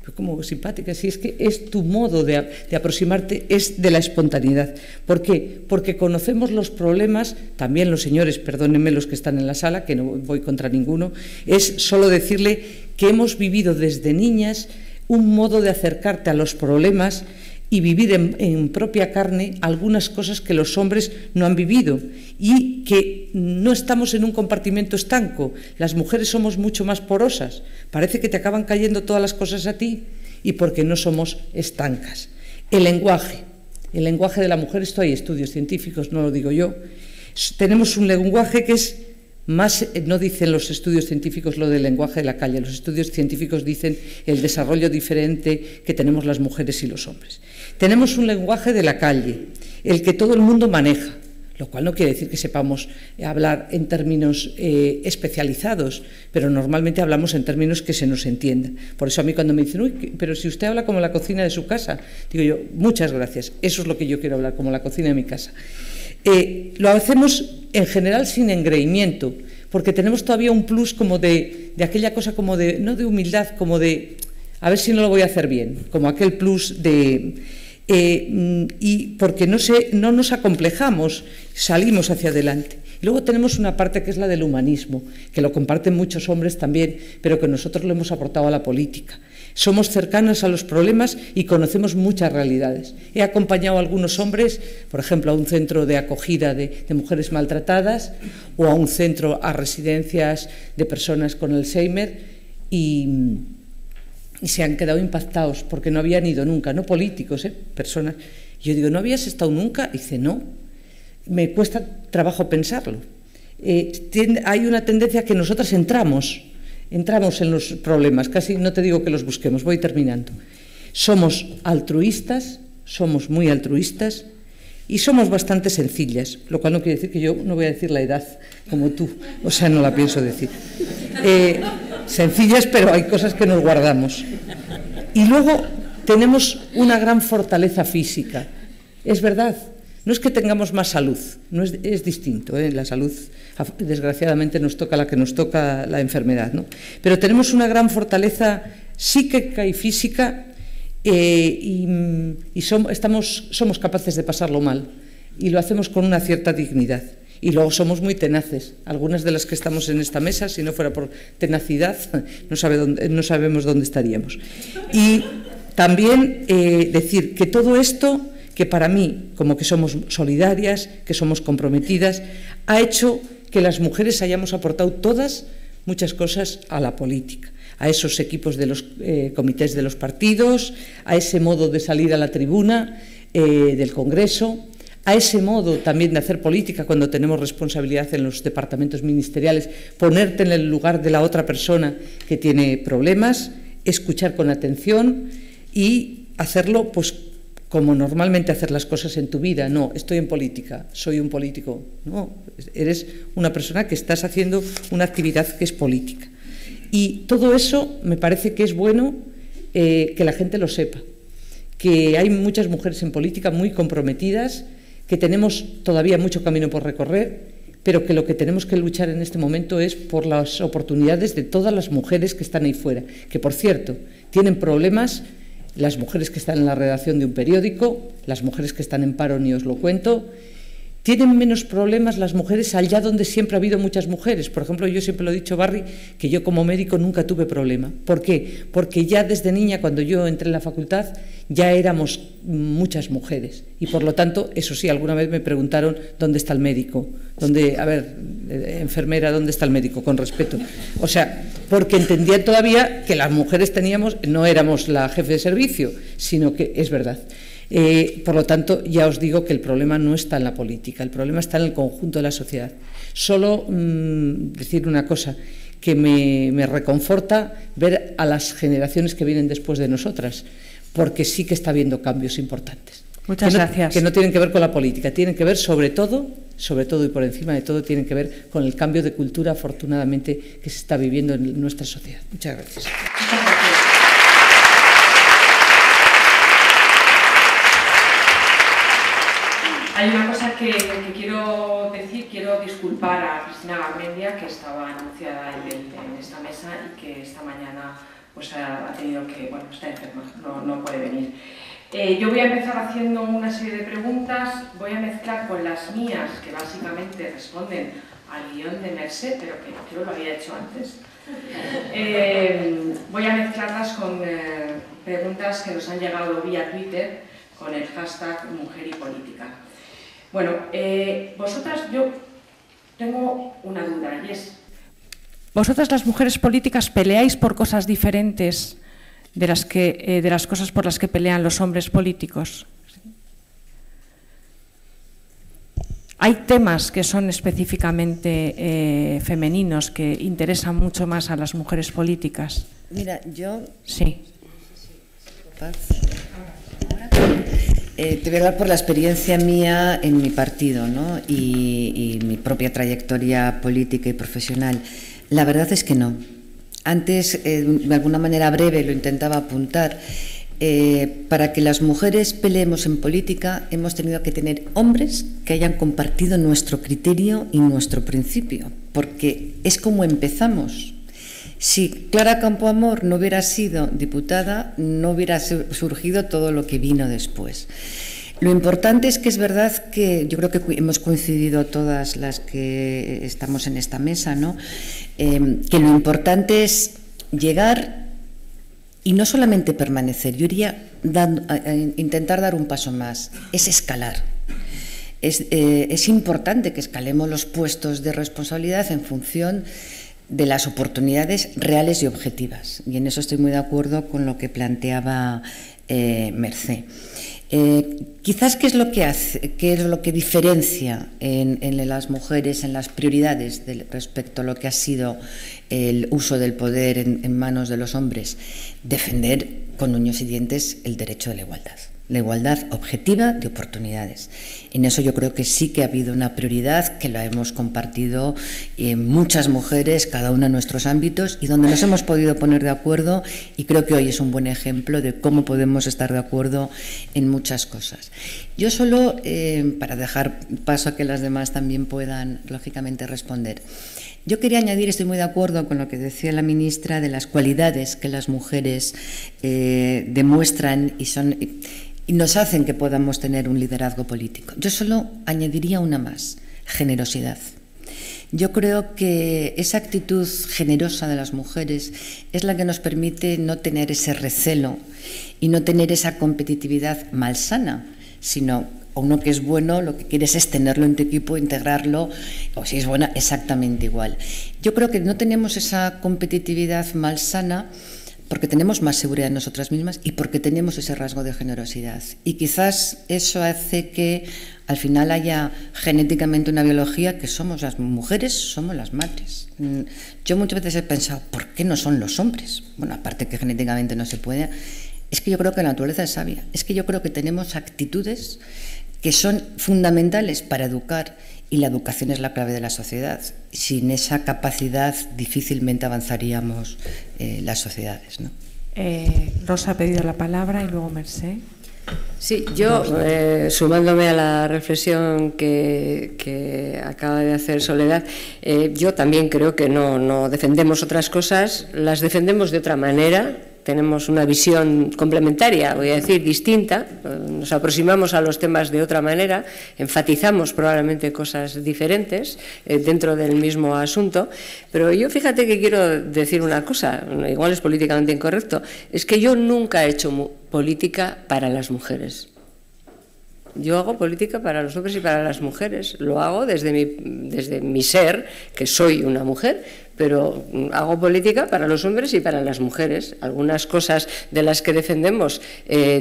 Speaker 7: pero ¿cómo simpática? Si es que es tu modo de aproximarte, es de la espontaneidad. ¿Por qué? Porque conocemos los problemas, también los señores, perdónenme los que están en la sala, que no voy contra ninguno, es solo decirle que hemos vivido desde niñas un modo de acercarte a los problemas y vivir en propia carne algunas cosas que los hombres no han vivido, y que no estamos en un compartimento estanco. Las mujeres somos mucho más porosas, parece que te acaban cayendo todas las cosas a ti, y porque no somos estancas. El lenguaje de la mujer, esto hay estudios científicos, no lo digo yo, tenemos un lenguaje que es más, no dicen los estudios científicos lo del lenguaje de la calle, los estudios científicos dicen el desarrollo diferente que tenemos las mujeres y los hombres. Tenemos un lenguaje de la calle, el que todo el mundo maneja, lo cual no quiere decir que sepamos hablar en términos especializados, pero normalmente hablamos en términos que se nos entiendan. Por eso a mí cuando me dicen, uy, pero si usted habla como la cocina de su casa, digo yo, muchas gracias, eso es lo que yo quiero hablar, como la cocina de mi casa. Lo hacemos en general sin engreimiento, porque tenemos todavía un plus como de aquella cosa como de, no de humildad, como de, a ver si no lo voy a hacer bien, como aquel plus de... y porque no nos acomplejamos, salimos hacia adelante. Y luego tenemos una parte que es la del humanismo, que lo comparten muchos hombres también, pero que nosotros lo hemos aportado a la política. Somos cercanas a los problemas y conocemos muchas realidades. He acompañado a algunos hombres, por ejemplo, a un centro de acogida de mujeres maltratadas o a un centro, a residencias de personas con Alzheimer y se han quedado impactados porque no habían ido nunca, no políticos, personas. Yo digo, ¿no habías estado nunca? Y dice, no, me cuesta trabajo pensarlo. Hay una tendencia que nosotras entramos en los problemas, casi no te digo que los busquemos, voy terminando. Somos altruistas, somos muy altruistas y somos bastante sencillas, lo cual no quiere decir que yo no voy a decir la edad como tú, o sea, no la pienso decir. Sencillas, pero hay cosas que nos guardamos. Y luego tenemos una gran fortaleza física, es verdad. No es que tengamos más salud, no es distinto, la salud desgraciadamente nos toca la que nos toca la enfermedad, ¿no? Pero tenemos una gran fortaleza psíquica y física y somos capaces de pasarlo mal y lo hacemos con una cierta dignidad. Y luego somos muy tenaces. Algunas de las que estamos en esta mesa, si no fuera por tenacidad, no sabemos dónde estaríamos. Y también decir que todo esto, que para mí, como que somos solidarias, que somos comprometidas, ha hecho que las mujeres hayamos aportado todas muchas cosas a la política, a esos equipos de los comités de los partidos, a ese modo de salir a la tribuna del Congreso, a ese modo también de hacer política cuando tenemos responsabilidad en los departamentos ministeriales, ponerte en el lugar de la otra persona que tiene problemas, escuchar con atención y hacerlo pues como normalmente hacer las cosas en tu vida. No, estoy en política, soy un político. No, eres una persona que estás haciendo una actividad que es política. Y todo eso me parece que es bueno que la gente lo sepa, que hay muchas mujeres en política muy comprometidas, que tenemos todavía mucho camino por recorrer, pero que lo que tenemos que luchar en este momento es por las oportunidades de todas las mujeres que están ahí fuera, que por cierto tienen problemas. Las mujeres que están en la redacción de un periódico, las mujeres que están en paro, ni os lo cuento, tienen menos problemas las mujeres allá donde siempre ha habido muchas mujeres. Por ejemplo, yo siempre lo he dicho, Barry, que yo como médico nunca tuve problema. ¿Por qué? Porque ya desde niña, cuando yo entré en la facultad, ya éramos muchas mujeres. Y por lo tanto, eso sí, alguna vez me preguntaron dónde está el médico. Enfermera, ¿dónde está el médico? Con respeto. O sea, porque entendían todavía que las mujeres no éramos la jefe de servicio, sino que es verdad. Por lo tanto, ya os digo que el problema no está en la política, el problema está en el conjunto de la sociedad. Solo decir una cosa, que me reconforta ver a las generaciones que vienen después de nosotras, porque sí que está habiendo cambios importantes.
Speaker 2: Muchas gracias.
Speaker 7: Que no tienen que ver con la política, tienen que ver sobre todo y por encima de todo, tienen que ver con el cambio de cultura, afortunadamente, que se está viviendo en nuestra sociedad. Muchas gracias.
Speaker 2: Hay una cosa que quiero decir, quiero disculpar a Cristina Garmendia, que estaba anunciada en esta mesa y que esta mañana pues, ha tenido que, bueno, está enferma, no puede venir. Yo voy a empezar haciendo una serie de preguntas, voy a mezclar con las mías, que básicamente responden al guión de Mercè, pero que yo lo había hecho antes. Voy a mezclarlas con preguntas que nos han llegado vía Twitter con el hashtag Mujer y Política. Bueno, vosotras, yo tengo una duda y es, ¿vosotras las mujeres políticas peleáis por cosas diferentes de las cosas por las que pelean los hombres políticos? ¿Hay temas que son específicamente femeninos que interesan mucho más a las mujeres políticas?
Speaker 3: Mira, yo...
Speaker 2: Sí.
Speaker 3: Te voy a hablar por la experiencia mía en mi partido, ¿no? y mi propia trayectoria política y profesional. La verdad es que no. Antes, de alguna manera breve, lo intentaba apuntar. Para que las mujeres peleemos en política hemos tenido que tener hombres que hayan compartido nuestro criterio y nuestro principio, porque es como empezamos. Si Clara Campoamor no hubiera sido diputada, no hubiera surgido todo lo que vino después. Lo importante es que es verdad que yo creo que hemos coincidido todas las que estamos en esta mesa, ¿no? Que lo importante es llegar y no solamente permanecer, yo iría intentar dar un paso más, es escalar. Es importante que escalemos los puestos de responsabilidad en función de las oportunidades reales y objetivas. Y en eso estoy muy de acuerdo con lo que planteaba Mercé. Quizás qué es lo que diferencia en las mujeres, en las prioridades respecto a lo que ha sido el uso del poder en manos de los hombres. Defender con uñas y dientes el derecho de la igualdad objetiva de oportunidades. En eso yo creo que sí que ha habido una prioridad, que la hemos compartido muchas mujeres, cada una en nuestros ámbitos, y donde nos hemos podido poner de acuerdo, y creo que hoy es un buen ejemplo de cómo podemos estar de acuerdo en muchas cosas. Yo solo, para dejar paso a que las demás también puedan, lógicamente, responder, yo quería añadir, estoy muy de acuerdo con lo que decía la ministra, de las cualidades que las mujeres demuestran y nos hacen que podamos tener un liderazgo político. Yo solo añadiría una más, generosidad. Yo creo que esa actitud generosa de las mujeres es la que nos permite no tener ese recelo y no tener esa competitividad malsana, sino uno que es bueno, lo que quieres es tenerlo en tu equipo, integrarlo, o si es buena, exactamente igual. Yo creo que no tenemos esa competitividad malsana porque tenemos más seguridad en nosotras mismas y porque tenemos ese rasgo de generosidad. Y quizás eso hace que al final haya genéticamente una biología que somos las mujeres, somos las madres. Yo muchas veces he pensado, ¿por qué no son los hombres? Bueno, aparte que genéticamente no se puede, es que yo creo que la naturaleza es sabia, es que yo creo que tenemos actitudes que son fundamentales para educar, y la educación es la clave de la sociedad. Sin esa capacidad difícilmente avanzaríamos las sociedades, ¿no?
Speaker 2: Rosa ha pedido la palabra y luego Mercé.
Speaker 6: Sí, yo, sumándome a la reflexión que acaba de hacer Soledad, yo también creo que no defendemos otras cosas, las defendemos de otra manera. Tenemos una visión complementaria, voy a decir, distinta, nos aproximamos a los temas de otra manera, enfatizamos probablemente cosas diferentes dentro del mismo asunto, pero yo fíjate que quiero decir una cosa, igual es políticamente incorrecto, es que yo nunca he hecho política para las mujeres. Yo hago política para los hombres y para las mujeres, lo hago desde mi ser, que soy una mujer, pero hago política para los hombres y para las mujeres. Algunas cosas de las que defendemos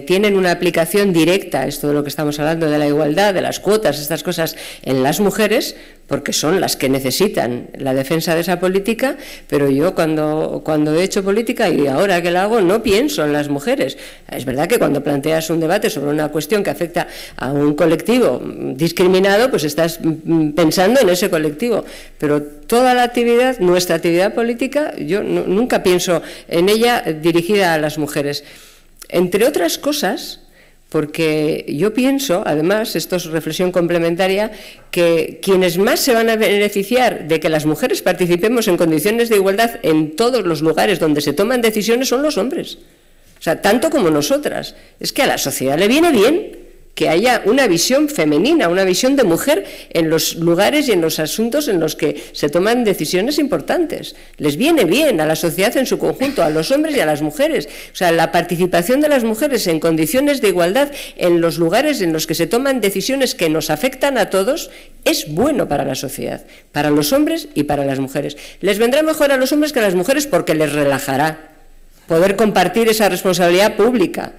Speaker 6: tienen una aplicación directa, esto de lo que estamos hablando, de la igualdad, de las cuotas, estas cosas en las mujeres, porque son las que necesitan la defensa de esa política, pero yo cuando he hecho política y ahora que la hago no pienso en las mujeres. Es verdad que cuando planteas un debate sobre una cuestión que afecta a un colectivo discriminado, pues estás pensando en ese colectivo, pero toda la actividad, nuestra actividad política, yo nunca pienso en ella dirigida a las mujeres. Entre otras cosas, porque yo pienso, además, esto es reflexión complementaria, que quienes más se van a beneficiar de que las mujeres participemos en condiciones de igualdad en todos los lugares donde se toman decisiones son los hombres. O sea, tanto como nosotras. Es que a la sociedad le viene bien que haya una visión femenina, una visión de mujer en los lugares y en los asuntos en los que se toman decisiones importantes. Les viene bien a la sociedad en su conjunto, a los hombres y a las mujeres. O sea, la participación de las mujeres en condiciones de igualdad en los lugares en los que se toman decisiones que nos afectan a todos es bueno para la sociedad, para los hombres y para las mujeres. Les vendrá mejor a los hombres que a las mujeres porque les relajará poder compartir esa responsabilidad pública.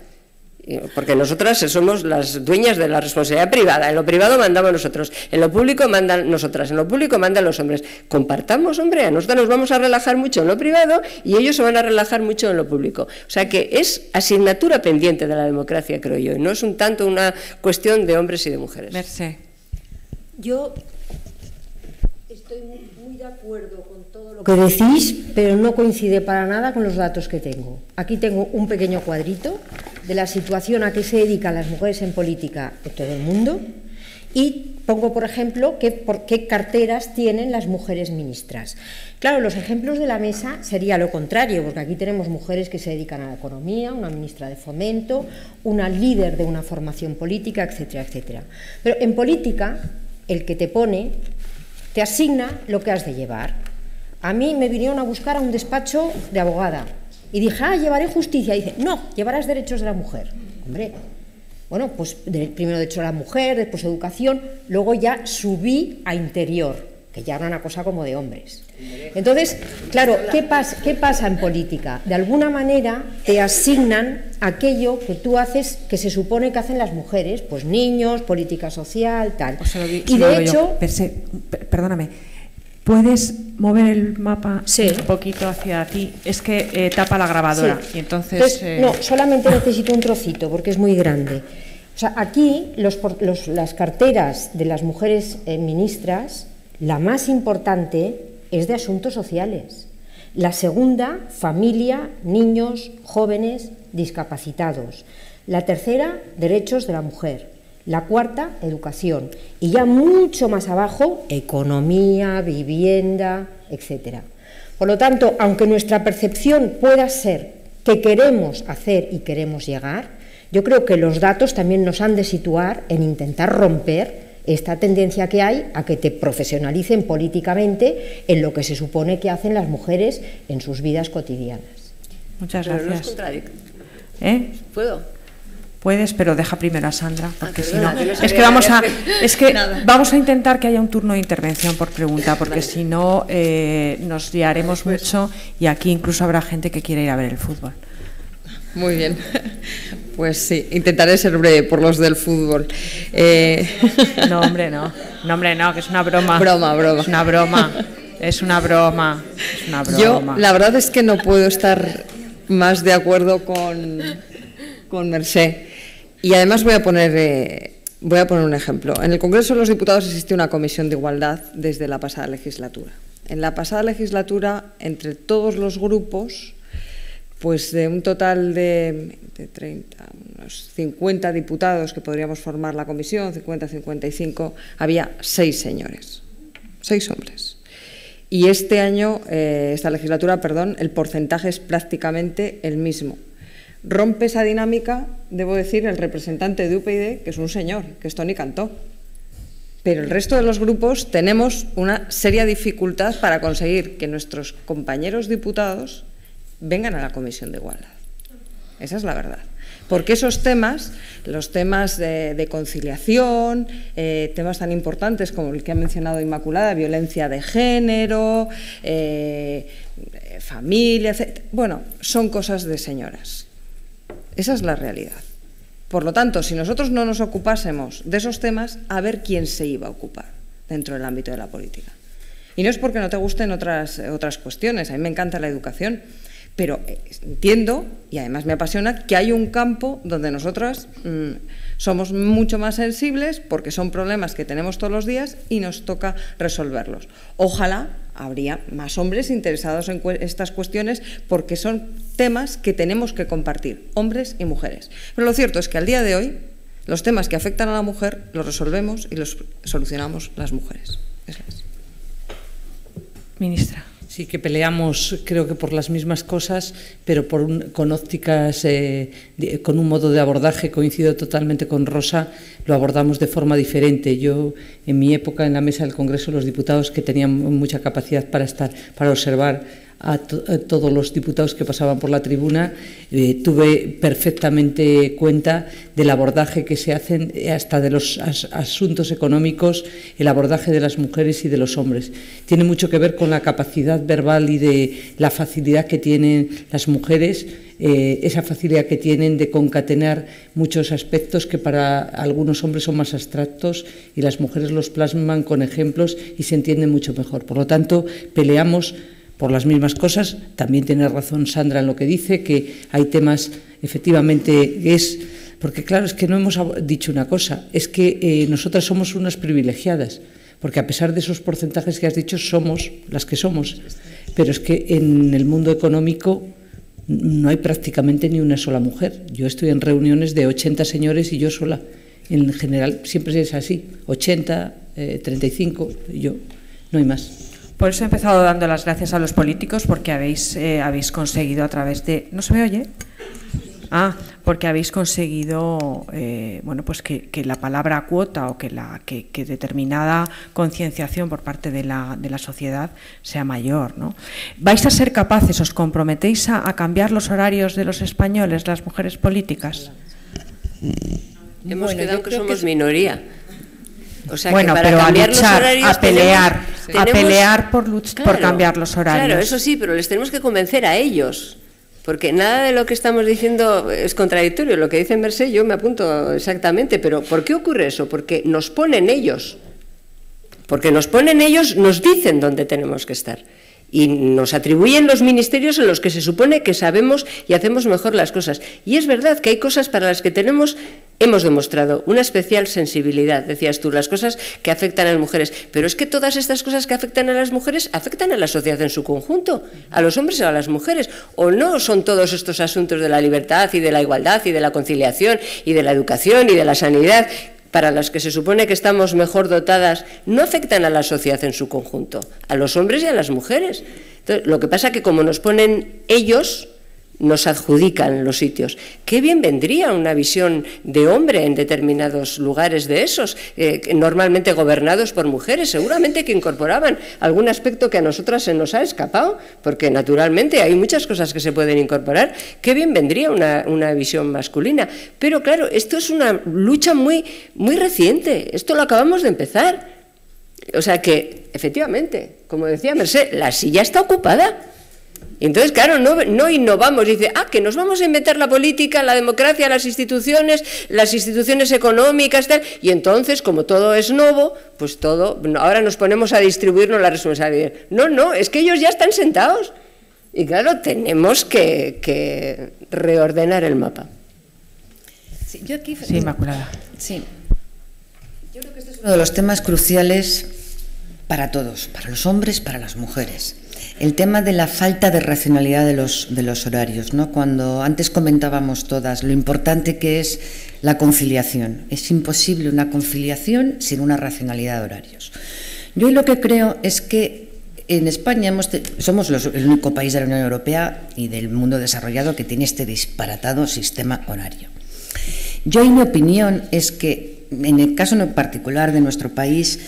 Speaker 6: Porque nosotras somos las dueñas de la responsabilidad privada. En lo privado mandamos nosotros, en lo público mandan nosotras, en lo público mandan los hombres. Compartamos, hombre, a nosotros nos vamos a relajar mucho en lo privado y ellos se van a relajar mucho en lo público. O sea que es asignatura pendiente de la democracia, creo yo, y no es un tanto una cuestión de hombres y de mujeres.
Speaker 2: Mercé.
Speaker 5: Yo estoy muy de acuerdo con todo lo que decís, pero no coincide para nada con los datos que tengo. Aquí tengo un pequeño cuadrito de la situación a que se dedican las mujeres en política de todo el mundo Y pongo, por ejemplo, qué carteras tienen las mujeres ministras. Claro, los ejemplos de la mesa sería lo contrario, porque aquí tenemos mujeres que se dedican a la economía, una ministra de Fomento, una líder de una formación política, etcétera, etcétera. Pero en política, el que te pone, te asigna lo que has de llevar. A mí me vinieron a buscar a un despacho de abogada y dije, llevaré justicia. Y dice, no, llevarás derechos de la mujer. Hombre, bueno, pues primero derechos de la mujer, después educación, luego ya subí a interior, que ya era una cosa como de hombres. Entonces, claro, ¿qué pasa en política? De alguna manera te asignan aquello que tú haces, que se supone que hacen las mujeres, pues niños, política social, tal.
Speaker 2: Y de hecho... Perdóname, ¿puedes mover el mapa un poquito hacia ti? Es que tapa la grabadora. Sí. Y entonces
Speaker 5: no, solamente necesito un trocito porque es muy grande. O sea, aquí las carteras de las mujeres ministras, la más importante es de asuntos sociales. La segunda, familia, niños, jóvenes, discapacitados. La tercera, derechos de la mujer. La cuarta, educación. Y ya mucho más abajo, economía, vivienda, etcétera. Por lo tanto, aunque nuestra percepción pueda ser que queremos hacer y queremos llegar, yo creo que los datos también nos han de situar en intentar romper esta tendencia que hay a que te profesionalicen políticamente en lo que se supone que hacen las mujeres en sus vidas cotidianas.
Speaker 2: Muchas gracias.
Speaker 6: Pero no es contradictorio. ¿Puedo?
Speaker 2: Puedes, pero deja primero a Sandra, porque si no, vamos a intentar que haya un turno de intervención por pregunta, porque si no nos liaremos mucho y aquí incluso habrá gente que quiere ir a ver el fútbol.
Speaker 4: Muy bien, pues sí, intentaré ser breve por los del fútbol.
Speaker 2: No, hombre, no, que es una broma.
Speaker 4: Broma.
Speaker 2: Es una broma.
Speaker 4: Yo, la verdad es que no puedo estar más de acuerdo con Mercé. Y además voy a poner un ejemplo. En el Congreso de los Diputados existe una comisión de igualdad desde la pasada legislatura. En la pasada legislatura, entre todos los grupos, pues de un total de 30, unos 50 diputados que podríamos formar la comisión, 50-55, había 6 señores, 6 hombres. Y este año, esta legislatura, el porcentaje es prácticamente el mismo. Rompe esa dinámica, debo decir, el representante de UPyD, que es un señor, que es Toni Cantó. Pero el resto de los grupos tenemos una seria dificultad para conseguir que nuestros compañeros diputados vengan a la Comisión de Igualdad. Esa es la verdad. Porque esos temas, los temas de conciliación, temas tan importantes como el que ha mencionado Inmaculada, violencia de género, familia, etc. Bueno, son cosas de señoras. Esa es la realidad. Por lo tanto, si nosotros no nos ocupásemos de esos temas, a ver quién se iba a ocupar dentro del ámbito de la política. Y no es porque no te gusten otras cuestiones, a mí me encanta la educación, pero entiendo, y además me apasiona, que hay un campo donde nosotras somos mucho más sensibles porque son problemas que tenemos todos los días y nos toca resolverlos. Ojalá habría más hombres interesados en estas cuestiones porque son temas que tenemos que compartir, hombres y mujeres. Pero lo cierto es que al día de hoy los temas que afectan a la mujer los resolvemos y los solucionamos las mujeres. Eso es.
Speaker 2: Ministra.
Speaker 7: Sí, que peleamos, creo que por las mismas cosas, pero con ópticas, con un modo de abordaje, coincido totalmente con Rosa, lo abordamos de forma diferente. Yo, en mi época, en la mesa del Congreso, los diputados que tenían mucha capacidad para observar a todos los diputados que pasaban por la tribuna, tuve perfectamente cuenta del abordaje que se hacen hasta de los asuntos económicos, el abordaje de las mujeres y de los hombres. Tiene mucho que ver con la capacidad verbal y de la facilidad que tienen las mujeres, esa facilidad que tienen de concatenar muchos aspectos que para algunos hombres son más abstractos y las mujeres los plasman con ejemplos y se entienden mucho mejor. Por lo tanto, peleamos por las mismas cosas. También tiene razón Sandra en lo que dice, que hay temas, efectivamente, porque claro, es que no hemos dicho una cosa, es que nosotras somos unas privilegiadas, porque a pesar de esos porcentajes que has dicho, somos las que somos, pero es que en el mundo económico no hay prácticamente ni una sola mujer. Yo estoy en reuniones de 80 señores y yo sola, En general siempre es así, 80, 35, yo, no hay más.
Speaker 2: Por eso he empezado dando las gracias a los políticos, porque habéis conseguido a través de... ¿No se me oye? Porque habéis conseguido bueno, pues que la palabra cuota o que determinada concienciación por parte de la sociedad sea mayor, ¿no? ¿Vais a ser capaces, os comprometéis a cambiar los horarios de los españoles, las mujeres políticas?
Speaker 6: Hemos quedado que somos minoría. O sea,
Speaker 2: bueno,
Speaker 6: que para
Speaker 2: pero
Speaker 6: cambiar
Speaker 2: a luchar,
Speaker 6: los horarios
Speaker 2: a pelear por cambiar los horarios.
Speaker 6: Claro, eso sí, pero les tenemos que convencer a ellos. Porque nada de lo que estamos diciendo es contradictorio. Lo que dice Mercè, yo me apunto exactamente. Pero ¿por qué ocurre eso? Porque nos ponen ellos. Porque nos ponen ellos, nos dicen dónde tenemos que estar. Y nos atribuyen los ministerios en los que se supone que sabemos y hacemos mejor las cosas. Y es verdad que hay cosas para las que hemos demostrado una especial sensibilidad, decías tú, las cosas que afectan a las mujeres. Pero es que todas estas cosas que afectan a las mujeres afectan a la sociedad en su conjunto, a los hombres y a las mujeres. ¿O no son todos estos asuntos de la libertad y de la igualdad y de la conciliación y de la educación y de la sanidad, para las que se supone que estamos mejor dotadas, no afectan a la sociedad en su conjunto, a los hombres y a las mujeres? Entonces, lo que pasa es que como nos ponen ellos, nos adjudican los sitios. Qué bien vendría una visión de hombre en determinados lugares de esos, normalmente gobernados por mujeres, seguramente que incorporaban algún aspecto que a nosotras se nos ha escapado, porque naturalmente hay muchas cosas que se pueden incorporar. Qué bien vendría una visión masculina. Pero claro, esto es una lucha muy, muy reciente, esto lo acabamos de empezar. O sea que, efectivamente, como decía Mercè, la silla está ocupada. Entonces, claro, no innovamos, dice, que nos vamos a inventar la política, la democracia, las instituciones económicas, tal, y entonces, como todo es nuevo, pues ahora nos ponemos a distribuirnos la responsabilidad. No, es que ellos ya están sentados. Y claro, tenemos que reordenar el mapa.
Speaker 3: Sí, yo aquí,
Speaker 2: sí, Inmaculada.
Speaker 3: Sí. Yo creo que este es uno de los temas cruciales para todos, para los hombres, para las mujeres. El tema de la falta de racionalidad de los horarios, ¿no? Cuando antes comentábamos todas lo importante que es la conciliación. Es imposible una conciliación sin una racionalidad de horarios. Yo lo que creo es que en España somos el único país de la Unión Europea y del mundo desarrollado que tiene este disparatado sistema horario. Yo, en mi opinión, es que en el caso en particular de nuestro país,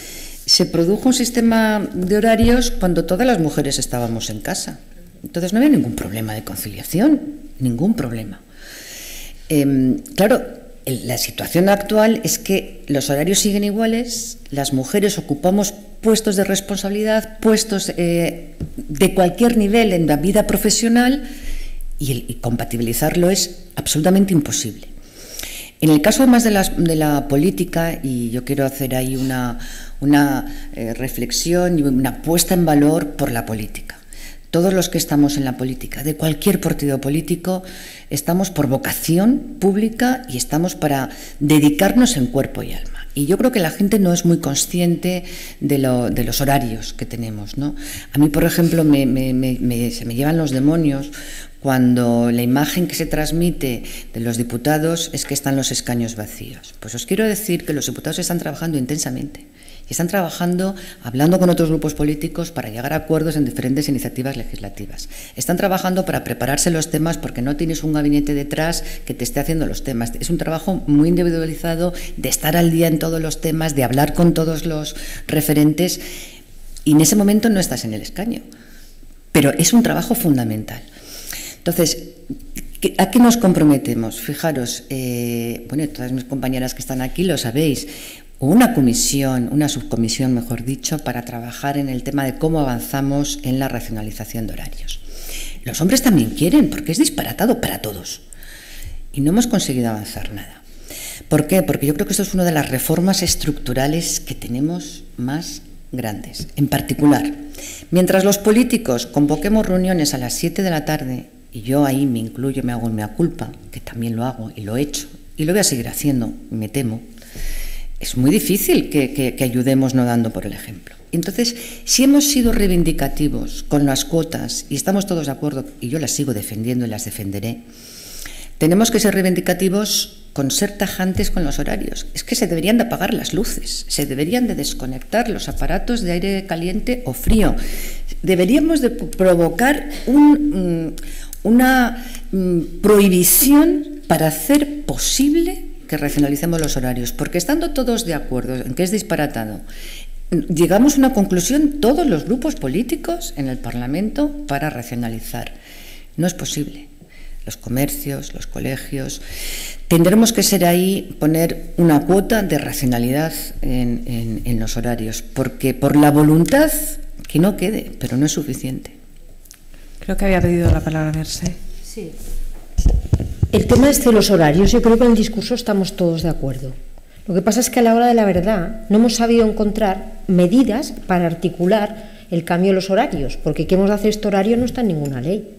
Speaker 3: se produjo un sistema de horarios cuando todas las mujeres estábamos en casa. Entonces no había ningún problema de conciliación, ningún problema. Claro, la situación actual es que los horarios siguen iguales, las mujeres ocupamos puestos de responsabilidad, puestos de cualquier nivel en la vida profesional y compatibilizarlo es absolutamente imposible. En el caso además de la política, y yo quiero hacer ahí una reflexión y una puesta en valor por la política. Todos los que estamos en la política, de cualquier partido político, estamos por vocación pública y estamos para dedicarnos en cuerpo y alma. Y yo creo que la gente no es muy consciente de los horarios que tenemos, ¿no? A mí, por ejemplo, se me llevan los demonios cuando la imagen que se transmite de los diputados es que están los escaños vacíos. Pues os quiero decir que los diputados están trabajando intensamente. Y están trabajando, hablando con otros grupos políticos para llegar a acuerdos en diferentes iniciativas legislativas. Están trabajando para prepararse los temas porque no tienes un gabinete detrás que te esté haciendo los temas. Es un trabajo muy individualizado de estar al día en todos los temas, de hablar con todos los referentes, y en ese momento no estás en el escaño. Pero es un trabajo fundamental. Entonces, ¿a qué nos comprometemos? Fijaros, bueno, todas mis compañeras que están aquí lo sabéis, una subcomisión, mejor dicho, para trabajar en el tema de cómo avanzamos en la racionalización de horarios. Los hombres también quieren, porque es disparatado para todos. Y no hemos conseguido avanzar nada. ¿Por qué? Porque yo creo que esto es una de las reformas estructurales que tenemos más grandes. En particular, mientras los políticos convoquemos reuniones a las 7 de la tarde, y yo ahí me incluyo, me hago mea culpa, que también lo hago y lo he hecho, y lo voy a seguir haciendo, me temo, es muy difícil que ayudemos no dando por el ejemplo. Entonces, si hemos sido reivindicativos con las cuotas y estamos todos de acuerdo, y yo las sigo defendiendo y las defenderé, tenemos que ser reivindicativos con ser tajantes con los horarios. Es que se deberían de apagar las luces, se deberían de desconectar los aparatos de aire caliente o frío. Deberíamos de provocar una prohibición para hacer posible que racionalicemos los horarios, porque estando todos de acuerdo en que es disparatado, llegamos a una conclusión todos los grupos políticos en el Parlamento para racionalizar. No es posible. Los comercios, los colegios, tendremos que ser ahí, poner una cuota de racionalidad en los horarios, porque por la voluntad que no quede, pero no es suficiente.
Speaker 2: Creo que había pedido la palabra Mercè.
Speaker 5: Sí. El tema de los horarios, yo creo que en el discurso estamos todos de acuerdo. Lo que pasa es que a la hora de la verdad no hemos sabido encontrar medidas para articular el cambio de los horarios, porque que hemos de hacer este horario no está en ninguna ley.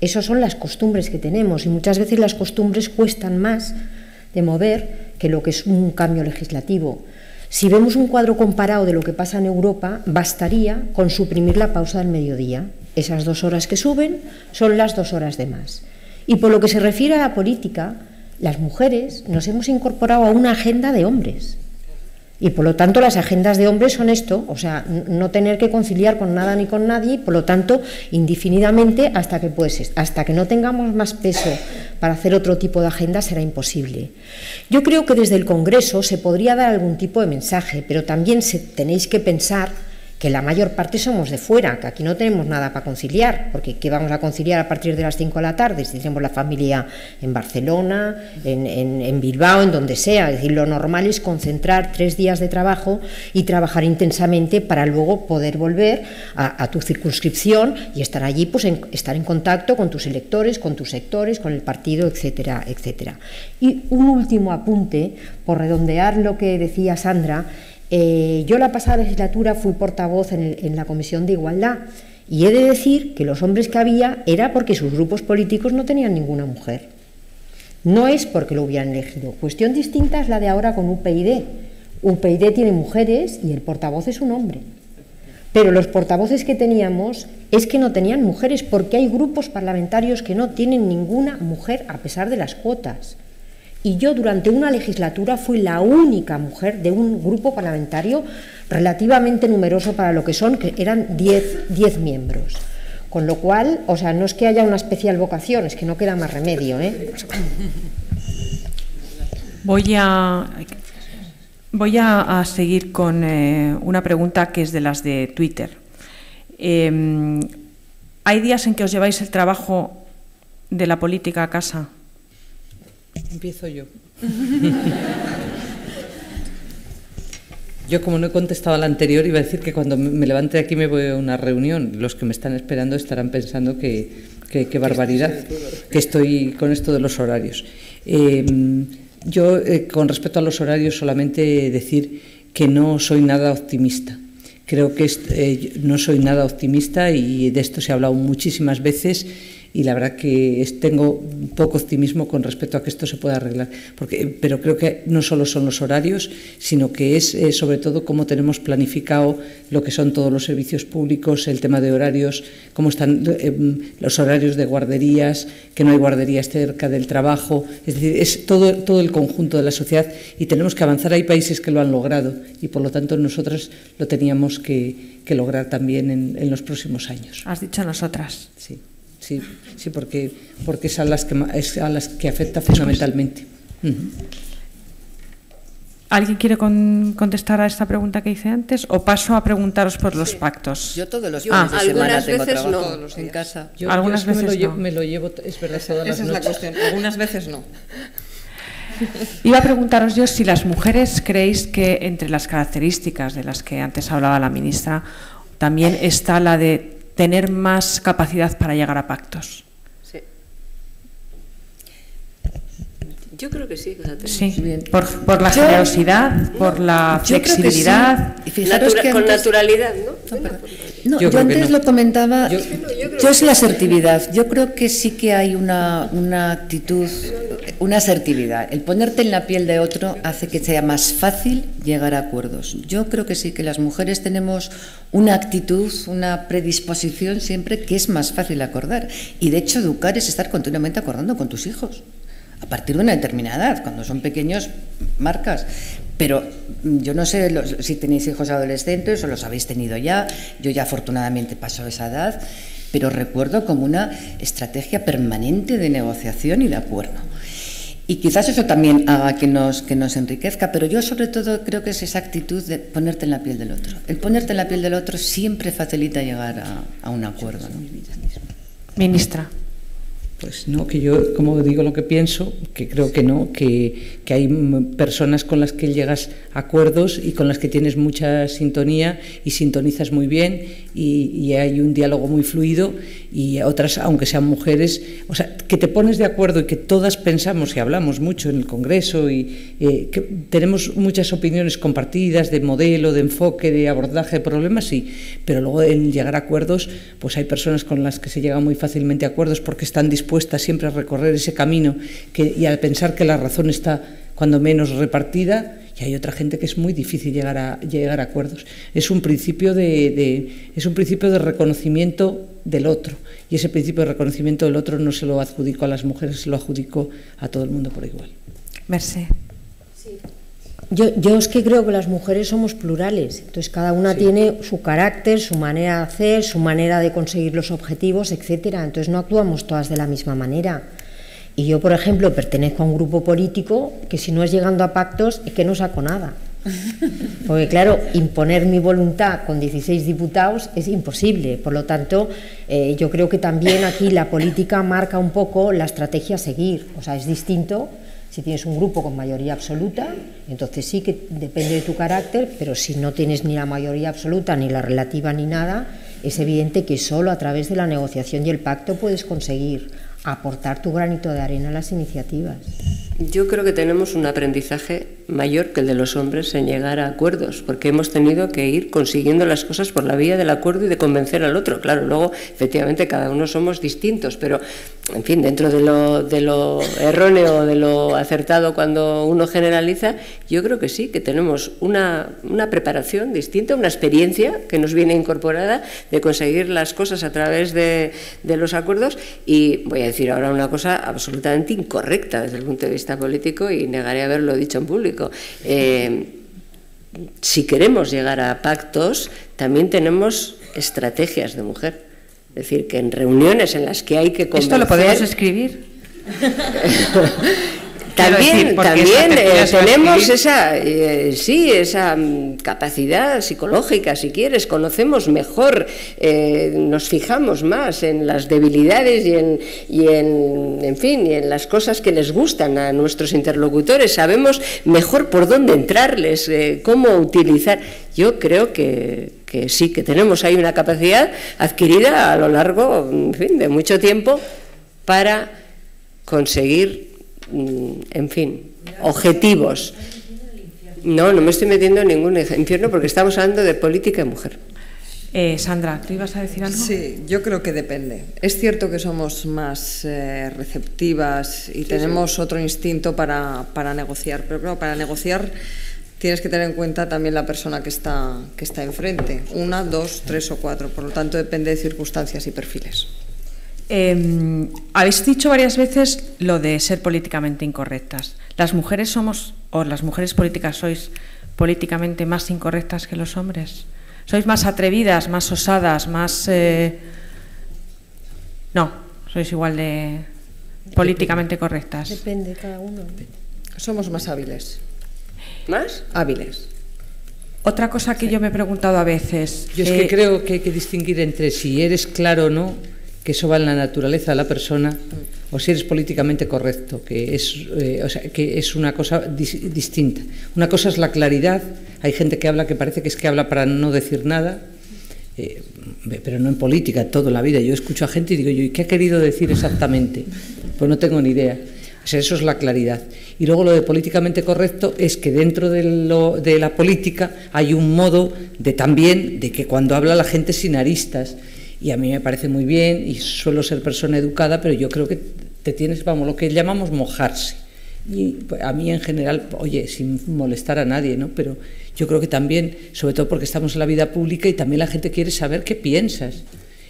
Speaker 5: Esas son las costumbres que tenemos y muchas veces las costumbres cuestan más de mover que lo que es un cambio legislativo. Si vemos un cuadro comparado de lo que pasa en Europa, bastaría con suprimir la pausa del mediodía. Esas 2 horas que suben son las 2 horas de más. Y por lo que se refiere a la política, las mujeres nos hemos incorporado a una agenda de hombres. Y por lo tanto las agendas de hombres son esto, o sea, no tener que conciliar con nada ni con nadie, y por lo tanto indefinidamente hasta que no tengamos más peso para hacer otro tipo de agenda será imposible. Yo creo que desde el Congreso se podría dar algún tipo de mensaje, pero también tenéis que pensar que la mayor parte somos de fuera, que aquí no tenemos nada para conciliar, porque ¿qué vamos a conciliar a partir de las 5 de la tarde? Si tenemos la familia en Barcelona, en Bilbao, en donde sea. Es decir, lo normal es concentrar 3 días de trabajo y trabajar intensamente para luego poder volver a tu circunscripción y estar allí, pues estar en contacto con tus electores, con tus sectores, con el partido, etcétera, etcétera. Y un último apunte, por redondear lo que decía Sandra. Yo la pasada legislatura fui portavoz en la Comisión de Igualdad y he de decir que los hombres que había era porque sus grupos políticos no tenían ninguna mujer. No es porque lo hubieran elegido. Cuestión distinta es la de ahora con UPyD. UPyD tiene mujeres y el portavoz es un hombre. Pero los portavoces que teníamos es que no tenían mujeres porque hay grupos parlamentarios que no tienen ninguna mujer a pesar de las cuotas. Y yo durante una legislatura fui la única mujer de un grupo parlamentario relativamente numeroso para lo que son, que eran 10 miembros. Con lo cual, o sea, no es que haya una especial vocación, es que no queda más remedio, ¿eh?
Speaker 2: Voy a seguir con una pregunta que es de las de Twitter. ¿Hay días en que os lleváis el trabajo de la política a casa?
Speaker 7: Empiezo yo. Yo, como no he contestado a la anterior, iba a decir que cuando me levante de aquí me voy a una reunión. Los que me están esperando estarán pensando que qué barbaridad, que estoy con esto de los horarios. Yo, con respecto a los horarios, solamente decir que no soy nada optimista. Creo que no soy nada optimista y de esto se ha hablado muchísimas veces. Y la verdad que tengo poco optimismo con respecto a que esto se pueda arreglar, pero creo que no solo son los horarios, sino que es sobre todo cómo tenemos planificado lo que son todos los servicios públicos, el tema de horarios, cómo están los horarios de guarderías, que no hay guarderías cerca del trabajo, es decir, es todo el conjunto de la sociedad y tenemos que avanzar. Hay países que lo han logrado y por lo tanto nosotras lo teníamos que lograr también en los próximos años.
Speaker 2: Has dicho nosotras.
Speaker 7: Sí, porque es a las que afecta fundamentalmente.
Speaker 2: ¿Alguien quiere contestar a esta pregunta que hice antes o paso a preguntaros por los pactos?
Speaker 3: Yo todos los fines de semana tengo trabajo
Speaker 6: no, en casa.
Speaker 2: Algunas veces
Speaker 7: me lo llevo, es verdad, todas las noches. Esa es la cuestión,
Speaker 4: algunas veces no.
Speaker 2: Iba a preguntaros yo si las mujeres creéis que entre las características de las que antes hablaba la ministra también está la de tener más capacidad para llegar a pactos.
Speaker 6: Sí. Yo creo que sí.
Speaker 2: Sí, por la generosidad, por la flexibilidad.
Speaker 3: Sí.
Speaker 6: Con naturalidad, ¿no?
Speaker 3: Yo antes lo comentaba, yo es la asertividad. Yo creo que sí que hay una actitud, una asertividad. El ponerte en la piel de otro hace que sea más fácil llegar a acuerdos. Yo creo que sí, que las mujeres tenemos una actitud, una predisposición siempre que es más fácil acordar. Y de hecho educar es estar continuamente acordando con tus hijos. a partir de una determinada edad. Cuando son pequeños, marcas. Pero yo no sé si tenéis hijos adolescentes o los habéis tenido ya. Yo ya afortunadamente paso esa edad, pero recuerdo como una estrategia permanente de negociación y de acuerdo. Y quizás eso también haga que nos enriquezca, pero yo sobre todo creo que es esa actitud de ponerte en la piel del otro. El ponerte en la piel del otro siempre facilita llegar a un acuerdo, ¿no?
Speaker 2: Ministra.
Speaker 7: Pues no, que yo, como digo lo que pienso, que creo que no, que hay personas con las que llegas a acuerdos y con las que tienes mucha sintonía y sintonizas muy bien y hay un diálogo muy fluido, y otras, aunque sean mujeres, o sea, que te pones de acuerdo y que todas pensamos y hablamos mucho en el Congreso y que tenemos muchas opiniones compartidas de modelo, de enfoque, de abordaje de problemas, sí, pero luego en llegar a acuerdos, pues hay personas con las que se llega muy fácilmente a acuerdos porque están dispuestas siempre a recorrer ese camino y al pensar que la razón está cuando menos repartida, y hay otra gente que es muy difícil llegar a acuerdos. Es un principio de reconocimiento del otro, y ese principio de reconocimiento del otro no se lo adjudicó a las mujeres, se lo adjudicó a todo el mundo por igual.
Speaker 2: Mercé.
Speaker 5: Sí. Yo es que creo que las mujeres somos plurales, entonces cada una tiene su carácter, su manera de hacer, su manera de conseguir los objetivos, etcétera. Entonces no actuamos todas de la misma manera. Y yo, por ejemplo, pertenezco a un grupo político que si no es llegando a pactos es que no saco nada. Porque claro, imponer mi voluntad con 16 diputados es imposible. Por lo tanto, yo creo que también aquí la política marca un poco la estrategia a seguir. O sea, es distinto si tienes un grupo con mayoría absoluta, entonces sí que depende de tu carácter, pero si no tienes ni la mayoría absoluta, ni la relativa, ni nada, es evidente que solo a través de la negociación y el pacto puedes conseguir aportar tu granito de arena a las iniciativas.
Speaker 6: Yo creo que tenemos un aprendizaje mayor que el de los hombres en llegar a acuerdos, porque hemos tenido que ir consiguiendo las cosas por la vía del acuerdo y de convencer al otro. Claro, luego, efectivamente, cada uno somos distintos, pero, en fin, dentro de lo erróneo, de lo acertado cuando uno generaliza, yo creo que sí, que tenemos una preparación distinta, una experiencia que nos viene incorporada de conseguir las cosas a través de los acuerdos. Y voy a decir ahora una cosa absolutamente incorrecta desde el punto de vista político, y negaré haberlo dicho en público. Si queremos llegar a pactos, también tenemos estrategias de mujer. Es decir, que en reuniones en las que hay que convencer...
Speaker 2: ¿Esto lo podemos escribir?
Speaker 6: También tenemos esa capacidad psicológica, si quieres, conocemos mejor, nos fijamos más en las debilidades y en las cosas que les gustan a nuestros interlocutores, sabemos mejor por dónde entrarles, cómo utilizar. Yo creo que sí, que tenemos ahí una capacidad adquirida a lo largo, en fin, de mucho tiempo para conseguir, en fin, objetivos. No me estoy metiendo en ningún infierno porque estamos hablando de política y mujer.
Speaker 2: Sandra, ¿tú ibas a decir algo?
Speaker 4: Sí, yo creo que depende. Es cierto que somos más receptivas y tenemos otro instinto para negociar, pero claro, para negociar tienes que tener en cuenta también la persona que está enfrente, 1, 2, 3 o 4, por lo tanto depende de circunstancias y perfiles.
Speaker 2: Habéis dicho varias veces lo de ser políticamente incorrectas. ¿Las mujeres somos, o las mujeres políticas sois políticamente más incorrectas que los hombres? ¿Sois más atrevidas, más osadas, más... No, sois igual de políticamente correctas?
Speaker 5: Depende, cada uno.
Speaker 4: Somos más hábiles.
Speaker 6: ¿Más?
Speaker 4: Hábiles.
Speaker 2: Otra cosa que yo me he preguntado a veces...
Speaker 7: Yo es que creo que hay que distinguir entre si eres claro o no, que eso va en la naturaleza de la persona, o si eres políticamente correcto, que es una cosa distinta. Una cosa es la claridad. Hay gente que habla que parece que habla para no decir nada, pero no en política, toda la vida. Yo escucho a gente y digo yo, ¿y qué ha querido decir exactamente? Pues no tengo ni idea. O sea, eso es la claridad. Y luego lo de políticamente correcto es que dentro de la política hay un modo también de que cuando habla la gente sin aristas. Y a mí me parece muy bien, y suelo ser persona educada, pero yo creo que te tienes, lo que llamamos mojarse. Y a mí en general, oye, sin molestar a nadie, ¿no? Pero yo creo que también, sobre todo porque estamos en la vida pública y también la gente quiere saber qué piensas.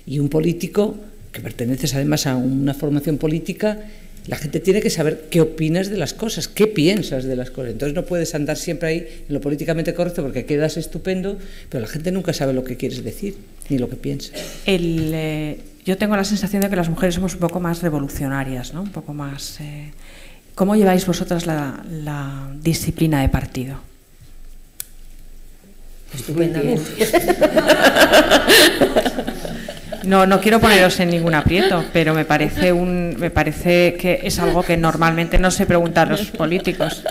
Speaker 7: Y un político, que perteneces además a una formación política, La gente tiene que saber qué opinas de las cosas, qué piensas de las cosas. Entonces no puedes andar siempre ahí en lo políticamente correcto porque quedas estupendo, pero la gente nunca sabe lo que quieres decir ni lo que piensas.
Speaker 2: Yo tengo la sensación de que las mujeres somos un poco más revolucionarias, ¿no? Un poco más... ¿Cómo lleváis vosotras la disciplina de partido?
Speaker 5: Estupendamente.
Speaker 2: No quiero poneros en ningún aprieto, pero me parece que es algo que normalmente no se preguntan los políticos.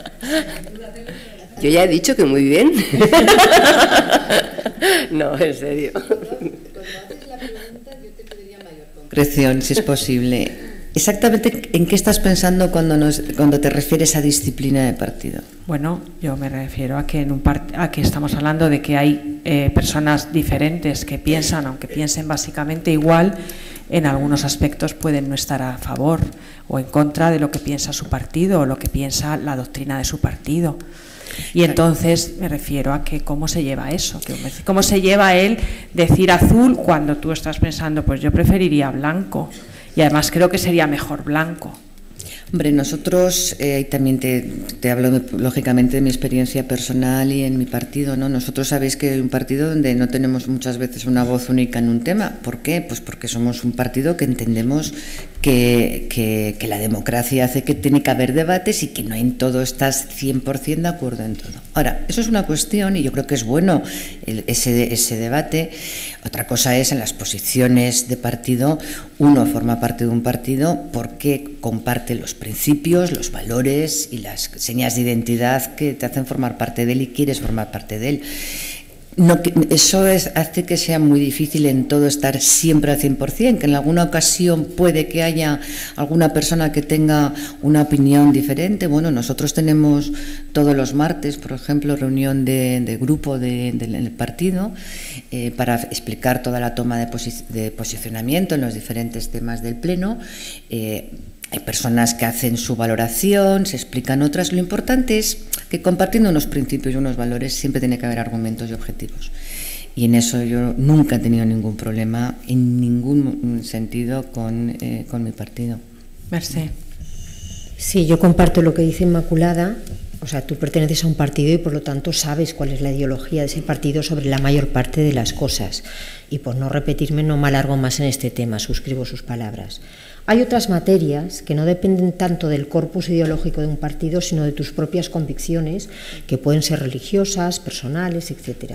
Speaker 6: Yo ya he dicho que muy bien. No, en serio.
Speaker 3: Cuando haces la pregunta, yo te pediría mayor concreción, si es posible. Exactamente, ¿en qué estás pensando cuando te refieres a disciplina de partido?
Speaker 2: Bueno, yo me refiero a que estamos hablando de que hay personas diferentes que piensan, aunque piensen básicamente igual, en algunos aspectos pueden no estar a favor o en contra de lo que piensa su partido o lo que piensa la doctrina de su partido. Y entonces me refiero a que cómo se lleva eso, cómo se lleva él decir azul cuando tú estás pensando, pues yo preferiría blanco. Y además creo que sería mejor blanco.
Speaker 3: Hombre, nosotros, y también te hablo lógicamente de mi experiencia personal y en mi partido, ¿no? Nosotros sabéis que hay un partido donde no tenemos muchas veces una voz única en un tema. ¿Por qué? Pues porque somos un partido que entendemos que la democracia hace que tiene que haber debates y que no en todo estás 100% de acuerdo en todo. Ahora, eso es una cuestión y yo creo que es bueno ese debate. Otra cosa es en las posiciones de partido, uno forma parte de un partido porque comparte los principios, los valores y las señas de identidad que te hacen formar parte de él y quieres formar parte de él. Eso hace que sea muy difícil en todo estar siempre al 100%, que en alguna ocasión puede que haya alguna persona que tenga una opinión diferente. Bueno, nosotros tenemos todos los martes, por ejemplo, reunión de grupo del partido para explicar toda la toma de posicionamiento en los diferentes temas del Pleno. Hay personas que hacen su valoración, se explican otras. Lo importante es que compartiendo unos principios y unos valores siempre tiene que haber argumentos y objetivos. Y en eso yo nunca he tenido ningún problema, en ningún sentido, con mi partido.
Speaker 2: Mercè.
Speaker 5: Sí, yo comparto lo que dice Inmaculada. O sea, tú perteneces a un partido y por lo tanto sabes cuál es la ideología de ese partido sobre la mayor parte de las cosas. Y por no repetirme, no me alargo más en este tema, suscribo sus palabras. Hay otras materias que no dependen tanto del corpus ideológico de un partido, sino de tus propias convicciones, que pueden ser religiosas, personales, etc.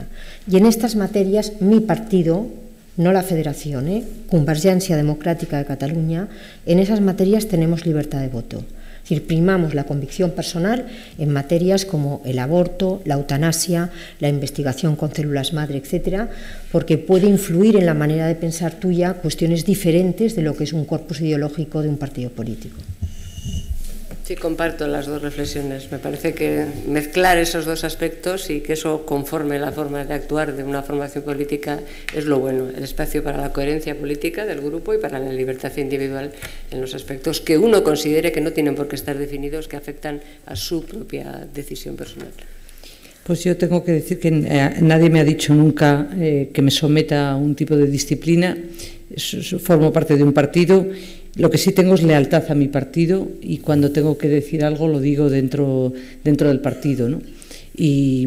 Speaker 5: Y en estas materias, mi partido, no la Federación, Convergència Democràtica de Cataluña, en esas materias tenemos libertad de voto. Es decir, primamos la convicción personal en materias como el aborto, la eutanasia, la investigación con células madre, etcétera, porque puede influir en la manera de pensar tuya cuestiones diferentes de lo que es un corpus ideológico de un partido político.
Speaker 6: Sí, comparto las dos reflexiones. Me parece que mezclar esos dos aspectos y que eso conforme la forma de actuar de una formación política es lo bueno, el espacio para la coherencia política del grupo y para la libertad individual en los aspectos que uno considere que no tienen por qué estar definidos, que afectan a su propia decisión personal.
Speaker 7: Pues yo tengo que decir que nadie me ha dicho nunca que me someta a un tipo de disciplina. Formo parte de un partido. Lo que sí tengo es lealtad a mi partido y cuando tengo que decir algo lo digo dentro del partido, ¿no? Y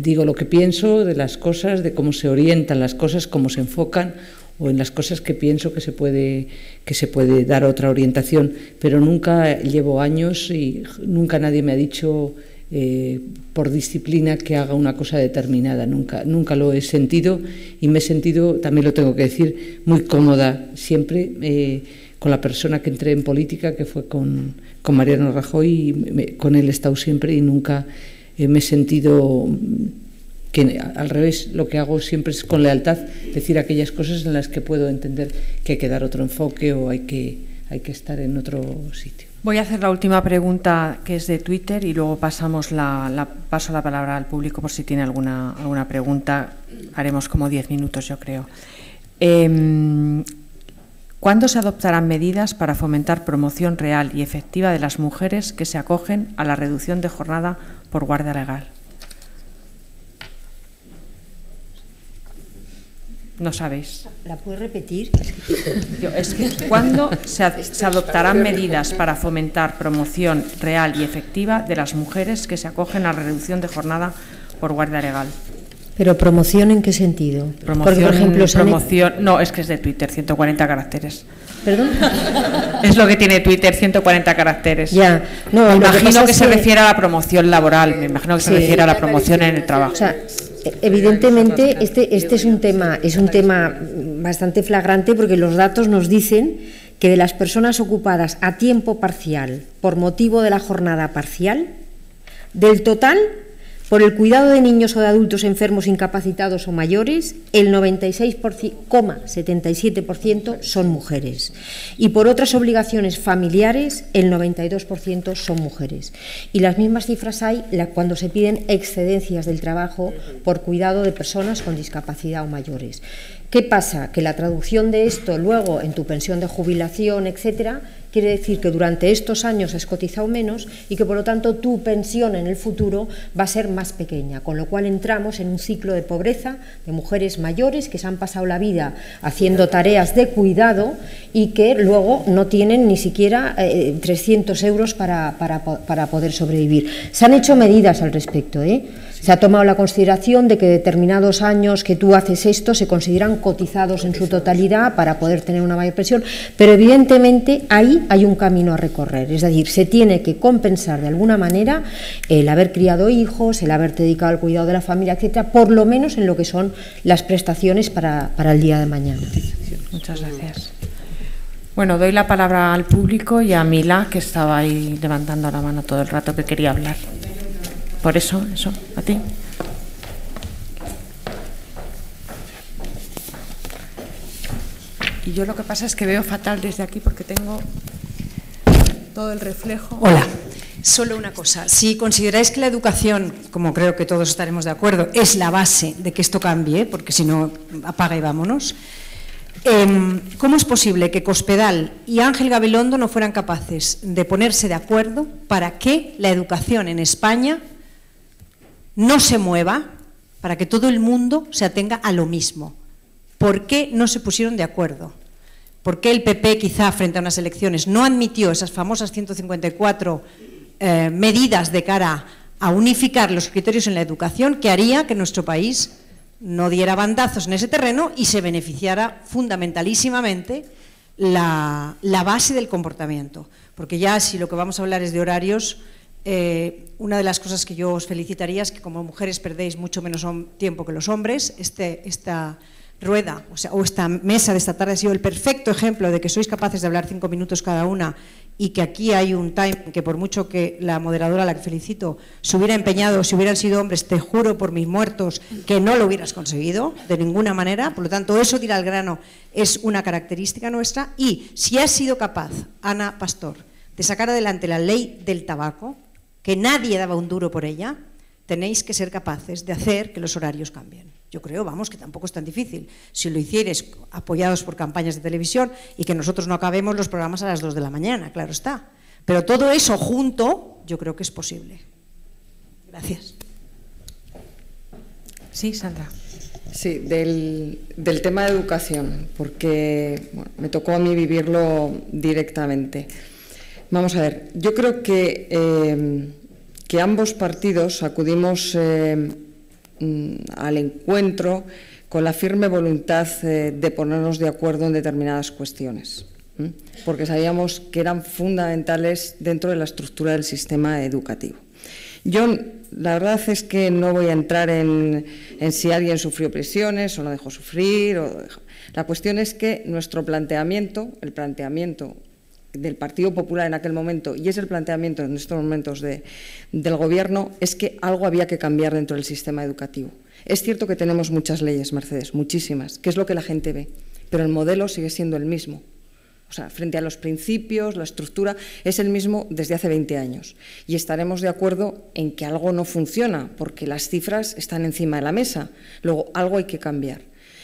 Speaker 7: digo lo que pienso de las cosas, de cómo se orientan las cosas, cómo se enfocan o en las cosas que pienso que se puede dar otra orientación, pero nunca llevo años y nunca nadie me ha dicho por disciplina que haga una cosa determinada, nunca lo he sentido y me he sentido, también lo tengo que decir, muy cómoda siempre con la persona que entré en política, que fue con Mariano Rajoy, y con él he estado siempre y nunca me he sentido que al revés, lo que hago siempre es con lealtad decir aquellas cosas en las que puedo entender que hay que dar otro enfoque o hay que estar en otro sitio.
Speaker 2: Voy a hacer la última pregunta, que es de Twitter, y luego paso la palabra al público por si tiene alguna pregunta. Haremos como 10 minutos, yo creo. ¿Cuándo se adoptarán medidas para fomentar promoción real y efectiva de las mujeres que se acogen a la reducción de jornada por guardia legal? No sabéis.
Speaker 5: ¿La puedes repetir?
Speaker 2: Es que ¿cuándo se adoptarán medidas para fomentar promoción real y efectiva de las mujeres que se acogen a la reducción de jornada por guardia legal?
Speaker 5: ¿Pero promoción en qué sentido?
Speaker 2: Promoción,
Speaker 5: porque, por ejemplo,
Speaker 2: no, es que es de Twitter, 140 caracteres.
Speaker 5: ¿Perdón?
Speaker 2: Es lo que tiene Twitter, 140 caracteres.
Speaker 5: Ya, no,
Speaker 2: me imagino que se refiere a la promoción laboral, me imagino que se refiere a la promoción en el trabajo.
Speaker 5: O sea, evidentemente este es un tema bastante flagrante, porque los datos nos dicen que de las personas ocupadas a tiempo parcial por motivo de la jornada parcial, del total, por el cuidado de niños o de adultos enfermos, incapacitados o mayores, el 96,77% son mujeres. Y por otras obligaciones familiares, el 92% son mujeres. Y las mismas cifras hay cuando se piden excedencias del trabajo por cuidado de personas con discapacidad o mayores. ¿Qué pasa? Que la traducción de esto luego en tu pensión de jubilación, etcétera, quiere decir que durante estos años has cotizado menos y que por lo tanto tu pensión en el futuro va a ser más pequeña, con lo cual entramos en un ciclo de pobreza de mujeres mayores que se han pasado la vida haciendo tareas de cuidado y que luego no tienen ni siquiera 300 euros para poder sobrevivir. Se han hecho medidas al respecto, Se ha tomado la consideración de que determinados años que tú haces esto se consideran cotizados en su totalidad para poder tener una mayor pensión, pero evidentemente ahí hay un camino a recorrer, es decir, se tiene que compensar de alguna manera el haber criado hijos, el haberte dedicado al cuidado de la familia, etcétera, por lo menos en lo que son las prestaciones para el día de mañana.
Speaker 2: Muchas gracias. Bueno, doy la palabra al público y a Mila, que estaba ahí levantando la mano todo el rato, que quería hablar. Por eso, a ti. Y yo lo que pasa es que veo fatal desde aquí porque tengo todo el reflejo.
Speaker 8: Hola, solo una cosa. Si consideráis que la educación, como creo que todos estaremos de acuerdo, es la base de que esto cambie, porque si no, apaga y vámonos, ¿cómo es posible que Cospedal y Ángel Gabilondo no fueran capaces de ponerse de acuerdo para que la educación en España no se mueva, para que todo el mundo se atenga a lo mismo? ¿Por qué no se pusieron de acuerdo? ¿Por qué el PP, quizá frente a unas elecciones, no admitió esas famosas 154 medidas de cara a unificar los criterios en la educación, que haría que nuestro país no diera bandazos en ese terreno y se beneficiara fundamentalísimamente la base del comportamiento? Porque ya, si lo que vamos a hablar es de horarios, una de las cosas que yo os felicitaría es que como mujeres perdéis mucho menos tiempo que los hombres. Esta rueda, o esta mesa de esta tarde ha sido el perfecto ejemplo de que sois capaces de hablar 5 minutos cada una y que aquí hay un time que, por mucho que la moderadora, a la que felicito, se hubiera empeñado, si hubieran sido hombres, te juro por mis muertos que no lo hubieras conseguido de ninguna manera. Por lo tanto, eso de ir al grano es una característica nuestra. Y si has sido capaz, Ana Pastor, de sacar adelante la ley del tabaco, que nadie daba un duro por ella, tenéis que ser capaces de hacer que los horarios cambien. Yo creo, vamos, que tampoco es tan difícil. Si lo hicieres apoyados por campañas de televisión y que nosotros no acabemos los programas a las 2 de la mañana, claro está. Pero todo eso junto, yo creo que es posible. Gracias.
Speaker 2: Sí, Sandra.
Speaker 4: Sí, del tema de educación, porque me tocó a mí vivirlo directamente. Vamos a ver, yo creo que ambos partidos acudimos al encuentro con la firme voluntad de ponernos de acuerdo en determinadas cuestiones, porque sabíamos que eran fundamentales dentro de la estructura del sistema educativo. Yo, la verdad es que no voy a entrar en si alguien sufrió presiones o no dejó sufrir. La cuestión es que nuestro planteamiento, el planteamiento del Partido Popular en aquel momento, y es el planteamiento en estos momentos del Gobierno, es que algo había que cambiar dentro del sistema educativo. Es cierto que tenemos muchas leyes, Mercedes, muchísimas, que es lo que la gente ve, pero el modelo sigue siendo el mismo. O sea, frente a los principios, la estructura, es el mismo desde hace 20 años. Y estaremos de acuerdo en que algo no funciona, porque las cifras están encima de la mesa. Luego, algo hay que cambiar.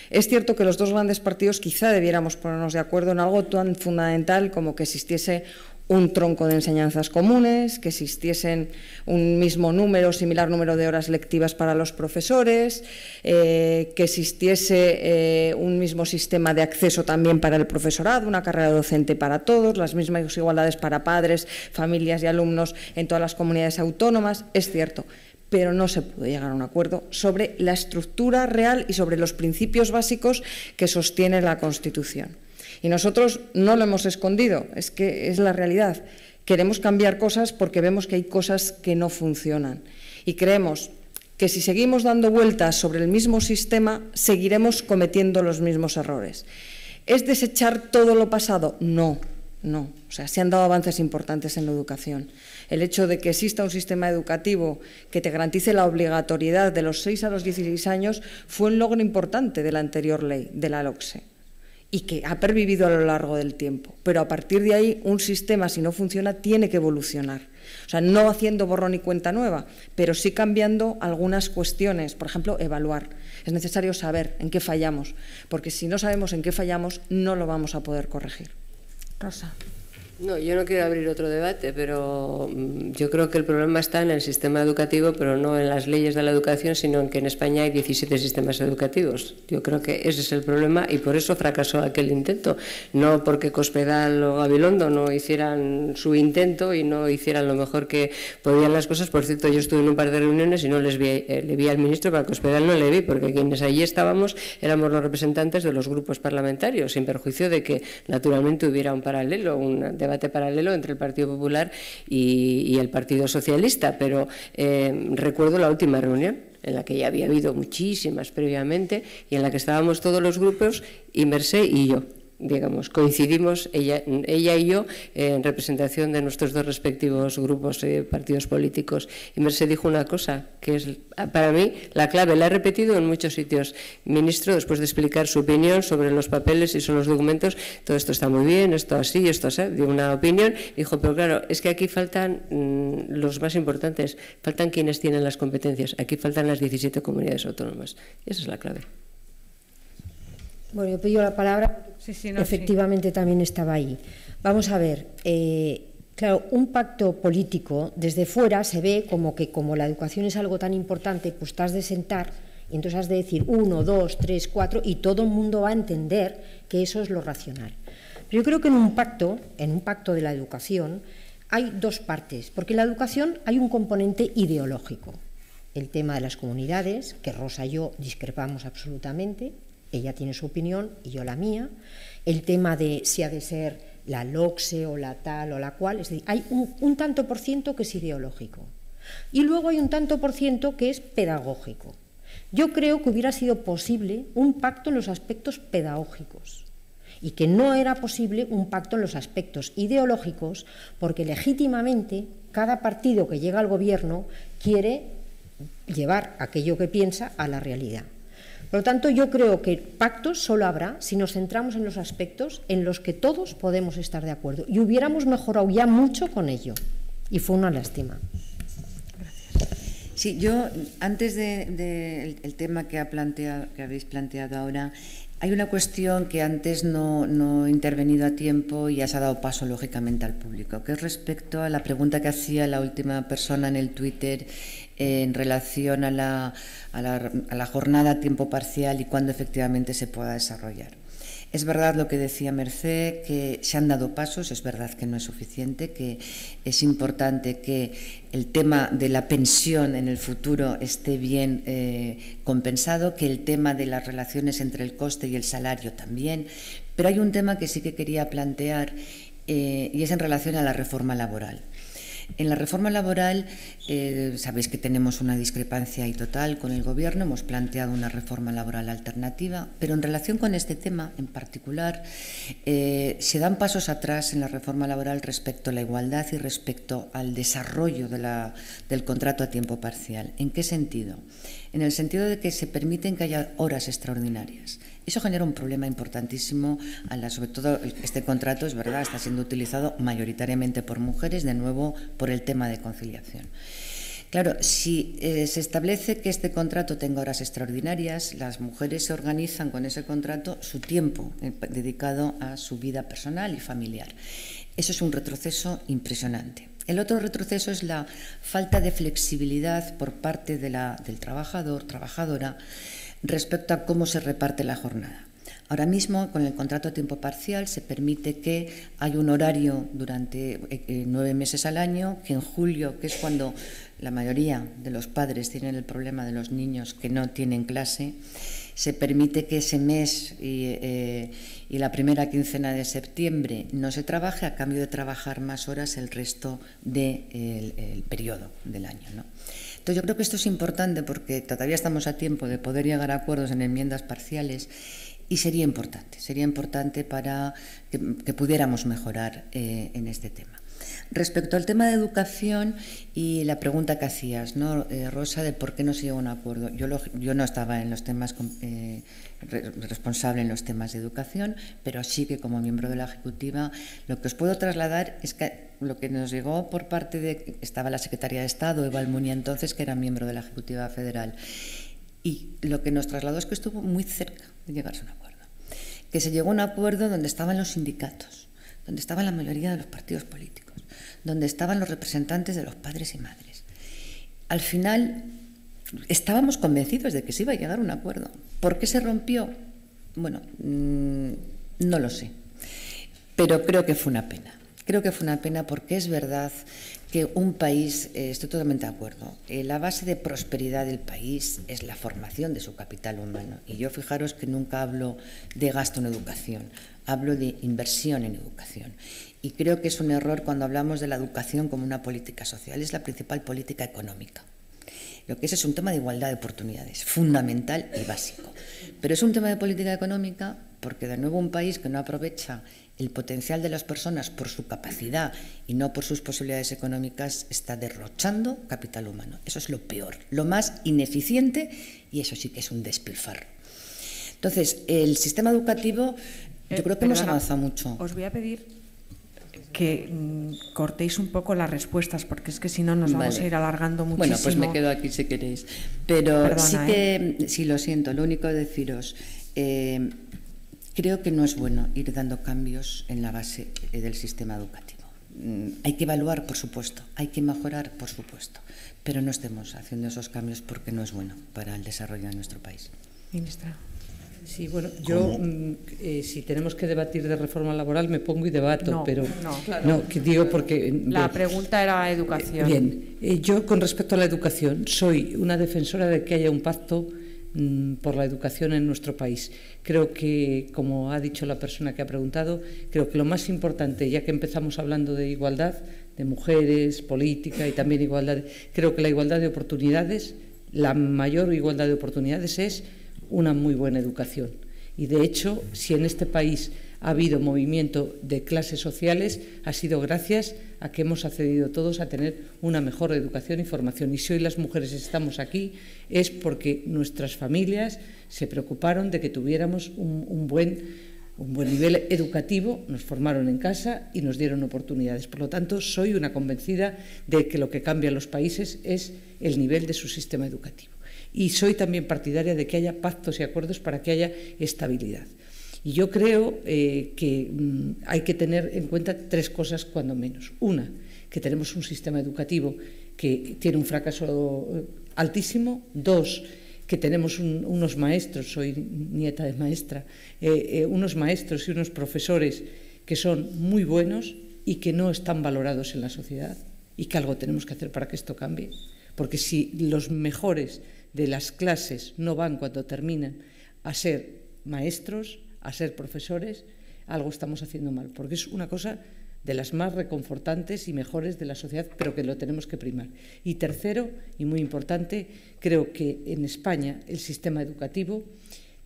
Speaker 4: Es cierto que los dos grandes partidos quizá debiéramos ponernos de acuerdo en algo tan fundamental como que existiese un tronco de enseñanzas comunes, que existiesen un mismo número, similar número de horas lectivas para los profesores, que existiese un mismo sistema de acceso también para el profesorado, una carrera docente para todos, las mismas igualdades para padres, familias y alumnos en todas las comunidades autónomas, es cierto, pero no se pudo llegar a un acuerdo sobre la estructura real y sobre los principios básicos que sostiene la Constitución. Y nosotros no lo hemos escondido, es que es la realidad. Queremos cambiar cosas porque vemos que hay cosas que no funcionan. Y creemos que si seguimos dando vueltas sobre el mismo sistema, seguiremos cometiendo los mismos errores. ¿Es desechar todo lo pasado? No, no. O sea, se han dado avances importantes en la educación. El hecho de que exista un sistema educativo que te garantice la obligatoriedad de los 6 a los 16 años fue un logro importante de la anterior ley, de la LOCSE, y que ha pervivido a lo largo del tiempo. Pero a partir de ahí, un sistema, si no funciona, tiene que evolucionar. O sea, no haciendo borrón y cuenta nueva, pero sí cambiando algunas cuestiones. Por ejemplo, evaluar. Es necesario saber en qué fallamos, porque si no sabemos en qué fallamos, no lo vamos a poder corregir.
Speaker 2: Rosa.
Speaker 6: No, yo no quiero abrir otro debate, pero yo creo que el problema está en el sistema educativo, pero no en las leyes de la educación, sino en que en España hay 17 sistemas educativos. Yo creo que ese es el problema y por eso fracasó aquel intento. No porque Cospedal o Gabilondo no hicieran su intento y no hicieran lo mejor que podían las cosas. Por cierto, yo estuve en un par de reuniones y no le vi al ministro, pero a Cospedal no le vi, porque quienes allí estábamos éramos los representantes de los grupos parlamentarios, sin perjuicio de que naturalmente hubiera un paralelo, un debate paralelo entre el Partido Popular y el Partido Socialista, pero recuerdo la última reunión en la que ya había habido muchísimas previamente y en la que estábamos todos los grupos y Mercè y yo. Digamos, coincidimos ella y yo en representación de nuestros dos respectivos grupos, partidos políticos. Y Mercè dijo una cosa que es para mí la clave, la he repetido en muchos sitios. Ministro, después de explicar su opinión sobre los papeles y sobre los documentos, todo esto está muy bien, esto así, esto así, dio una opinión, dijo, pero claro, es que aquí faltan los más importantes, faltan quienes tienen las competencias, aquí faltan las 17 comunidades autónomas. Esa es la clave.
Speaker 5: Bueno, yo pido la palabra, efectivamente también estaba ahí. Vamos a ver, claro, un pacto político desde fuera se ve como que como la educación es algo tan importante, pues te has de sentar y entonces has de decir 1, 2, 3, 4 y todo el mundo va a entender que eso es lo racional. Pero yo creo que en un pacto de la educación hay dos partes, porque en la educación hay un componente ideológico. El tema de las comunidades, que Rosa y yo discrepamos absolutamente. Ella tiene su opinión y yo la mía. El tema de si ha de ser la LOCSE o la tal o la cual, es decir, hay un tanto por ciento que es ideológico. Y luego hay un tanto por ciento que es pedagógico. Yo creo que hubiera sido posible un pacto en los aspectos pedagógicos y que no era posible un pacto en los aspectos ideológicos porque legítimamente cada partido que llega al gobierno quiere llevar aquello que piensa a la realidad. Por lo tanto, yo creo que pactos solo habrá si nos centramos en los aspectos en los que todos podemos estar de acuerdo. Y hubiéramos mejorado ya mucho con ello. Y fue una lástima.
Speaker 3: Gracias. Sí, yo, antes del tema que habéis planteado ahora, hay una cuestión que antes no he intervenido a tiempo y ya se ha dado paso, lógicamente, al público, que es respecto a la pregunta que hacía la última persona en el Twitter en relación a la jornada a tiempo parcial y cuándo efectivamente se pueda desarrollar. Es verdad lo que decía Mercè, que se han dado pasos, es verdad que no es suficiente, que es importante que el tema de la pensión en el futuro esté bien compensado, que el tema de las relaciones entre el coste y el salario también, pero hay un tema que sí que quería plantear y es en relación a la reforma laboral. En la reforma laboral, sabéis que tenemos una discrepancia ahí total con el Gobierno, hemos planteado una reforma laboral alternativa, pero en relación con este tema en particular, se dan pasos atrás en la reforma laboral respecto a la igualdad y respecto al desarrollo del contrato a tiempo parcial. ¿En qué sentido? En el sentido de que se permiten que haya horas extraordinarias. Eso genera un problema importantísimo, sobre todo este contrato, es verdad, está siendo utilizado mayoritariamente por mujeres, de nuevo por el tema de conciliación. Claro, si se establece que este contrato tenga horas extraordinarias, las mujeres se organizan con ese contrato su tiempo dedicado a su vida personal y familiar. Eso es un retroceso impresionante. El otro retroceso es la falta de flexibilidad por parte del trabajador, trabajadora, respecto a cómo se reparte la jornada. Ahora mismo, con el contrato a tiempo parcial, se permite que haya un horario durante 9 meses al año, que en julio, que es cuando la mayoría de los padres tienen el problema de los niños que no tienen clase, se permite que ese mes y la primera quincena de septiembre no se trabaje a cambio de trabajar más horas el resto del periodo del año, ¿no? Entonces yo creo que esto es importante porque todavía estamos a tiempo de poder llegar a acuerdos en enmiendas parciales y sería importante para que pudiéramos mejorar en este tema. Respecto al tema de educación y la pregunta que hacías, ¿no, Rosa, de por qué no se llegó a un acuerdo? Yo no estaba en los temas responsable en los temas de educación, pero sí que como miembro de la Ejecutiva lo que os puedo trasladar es que lo que nos llegó por parte de... Estaba la Secretaria de Estado, Eva Almunia entonces, que era miembro de la Ejecutiva Federal, y lo que nos trasladó es que estuvo muy cerca de llegarse a un acuerdo. Que se llegó a un acuerdo donde estaban los sindicatos, donde estaba la mayoría de los partidos políticos, donde estaban los representantes de los padres y madres. Al final estábamos convencidos de que se iba a llegar a un acuerdo. ¿Por qué se rompió? Bueno, no lo sé, pero creo que fue una pena. Creo que fue una pena porque es verdad que un país, estoy totalmente de acuerdo, la base de prosperidad del país es la formación de su capital humano. Y yo fijaros que nunca hablo de gasto en educación, hablo de inversión en educación. Y creo que es un error cuando hablamos de la educación como una política social, es la principal política económica. Lo que es un tema de igualdad de oportunidades, fundamental y básico. Pero es un tema de política económica porque, de nuevo, un país que no aprovecha el potencial de las personas por su capacidad y no por sus posibilidades económicas está derrochando capital humano. Eso es lo peor, lo más ineficiente, y eso sí que es un despilfarro. Entonces, el sistema educativo, yo creo que hemos avanzado mucho.
Speaker 2: Os voy a pedir que cortéis un poco las respuestas, porque es que si no nos vamos a ir alargando muchísimo.
Speaker 3: Bueno, pues me quedo aquí si queréis. Pero perdona, sí que, sí, lo siento, lo único de deciros, creo que no es bueno ir dando cambios en la base del sistema educativo. Hay que evaluar, por supuesto, hay que mejorar, por supuesto, pero no estemos haciendo esos cambios porque no es bueno para el desarrollo de nuestro país.
Speaker 2: Ministra.
Speaker 7: Sí, bueno, yo si tenemos que debatir de reforma laboral me pongo y debato, pero
Speaker 2: claro.
Speaker 7: No, que digo porque...
Speaker 2: La pregunta era educación.
Speaker 7: Bien, yo con respecto a la educación soy una defensora de que haya un pacto por la educación en nuestro país. Creo que, como ha dicho la persona que ha preguntado, creo que lo más importante, ya que empezamos hablando de igualdad, de mujeres, política y también igualdad, creo que la igualdad de oportunidades, la mayor igualdad de oportunidades es una muy buena educación. Y de hecho, si en este país ha habido movimiento de clases sociales, ha sido gracias a que hemos accedido todos a tener una mejor educación y formación. Y si hoy las mujeres estamos aquí es porque nuestras familias se preocuparon de que tuviéramos un buen nivel educativo, nos formaron en casa y nos dieron oportunidades. Por lo tanto, soy una convencida de que lo que cambia en los países es el nivel de su sistema educativo. Y soy también partidaria de que haya pactos y acuerdos para que haya estabilidad. Y yo creo que hay que tener en cuenta 3 cosas cuando menos. Una, que tenemos un sistema educativo que tiene un fracaso altísimo. 2, que tenemos unos maestros, soy nieta de maestra, unos maestros y unos profesores que son muy buenos y que no están valorados en la sociedad, y que algo tenemos que hacer para que esto cambie. Porque si los mejores de las clases no van cuando terminan a ser maestros, a ser profesores, algo estamos haciendo mal, porque es una cosa de las más reconfortantes y mejores de la sociedad, pero que lo tenemos que primar. Y tercero, y muy importante, creo que en España el sistema educativo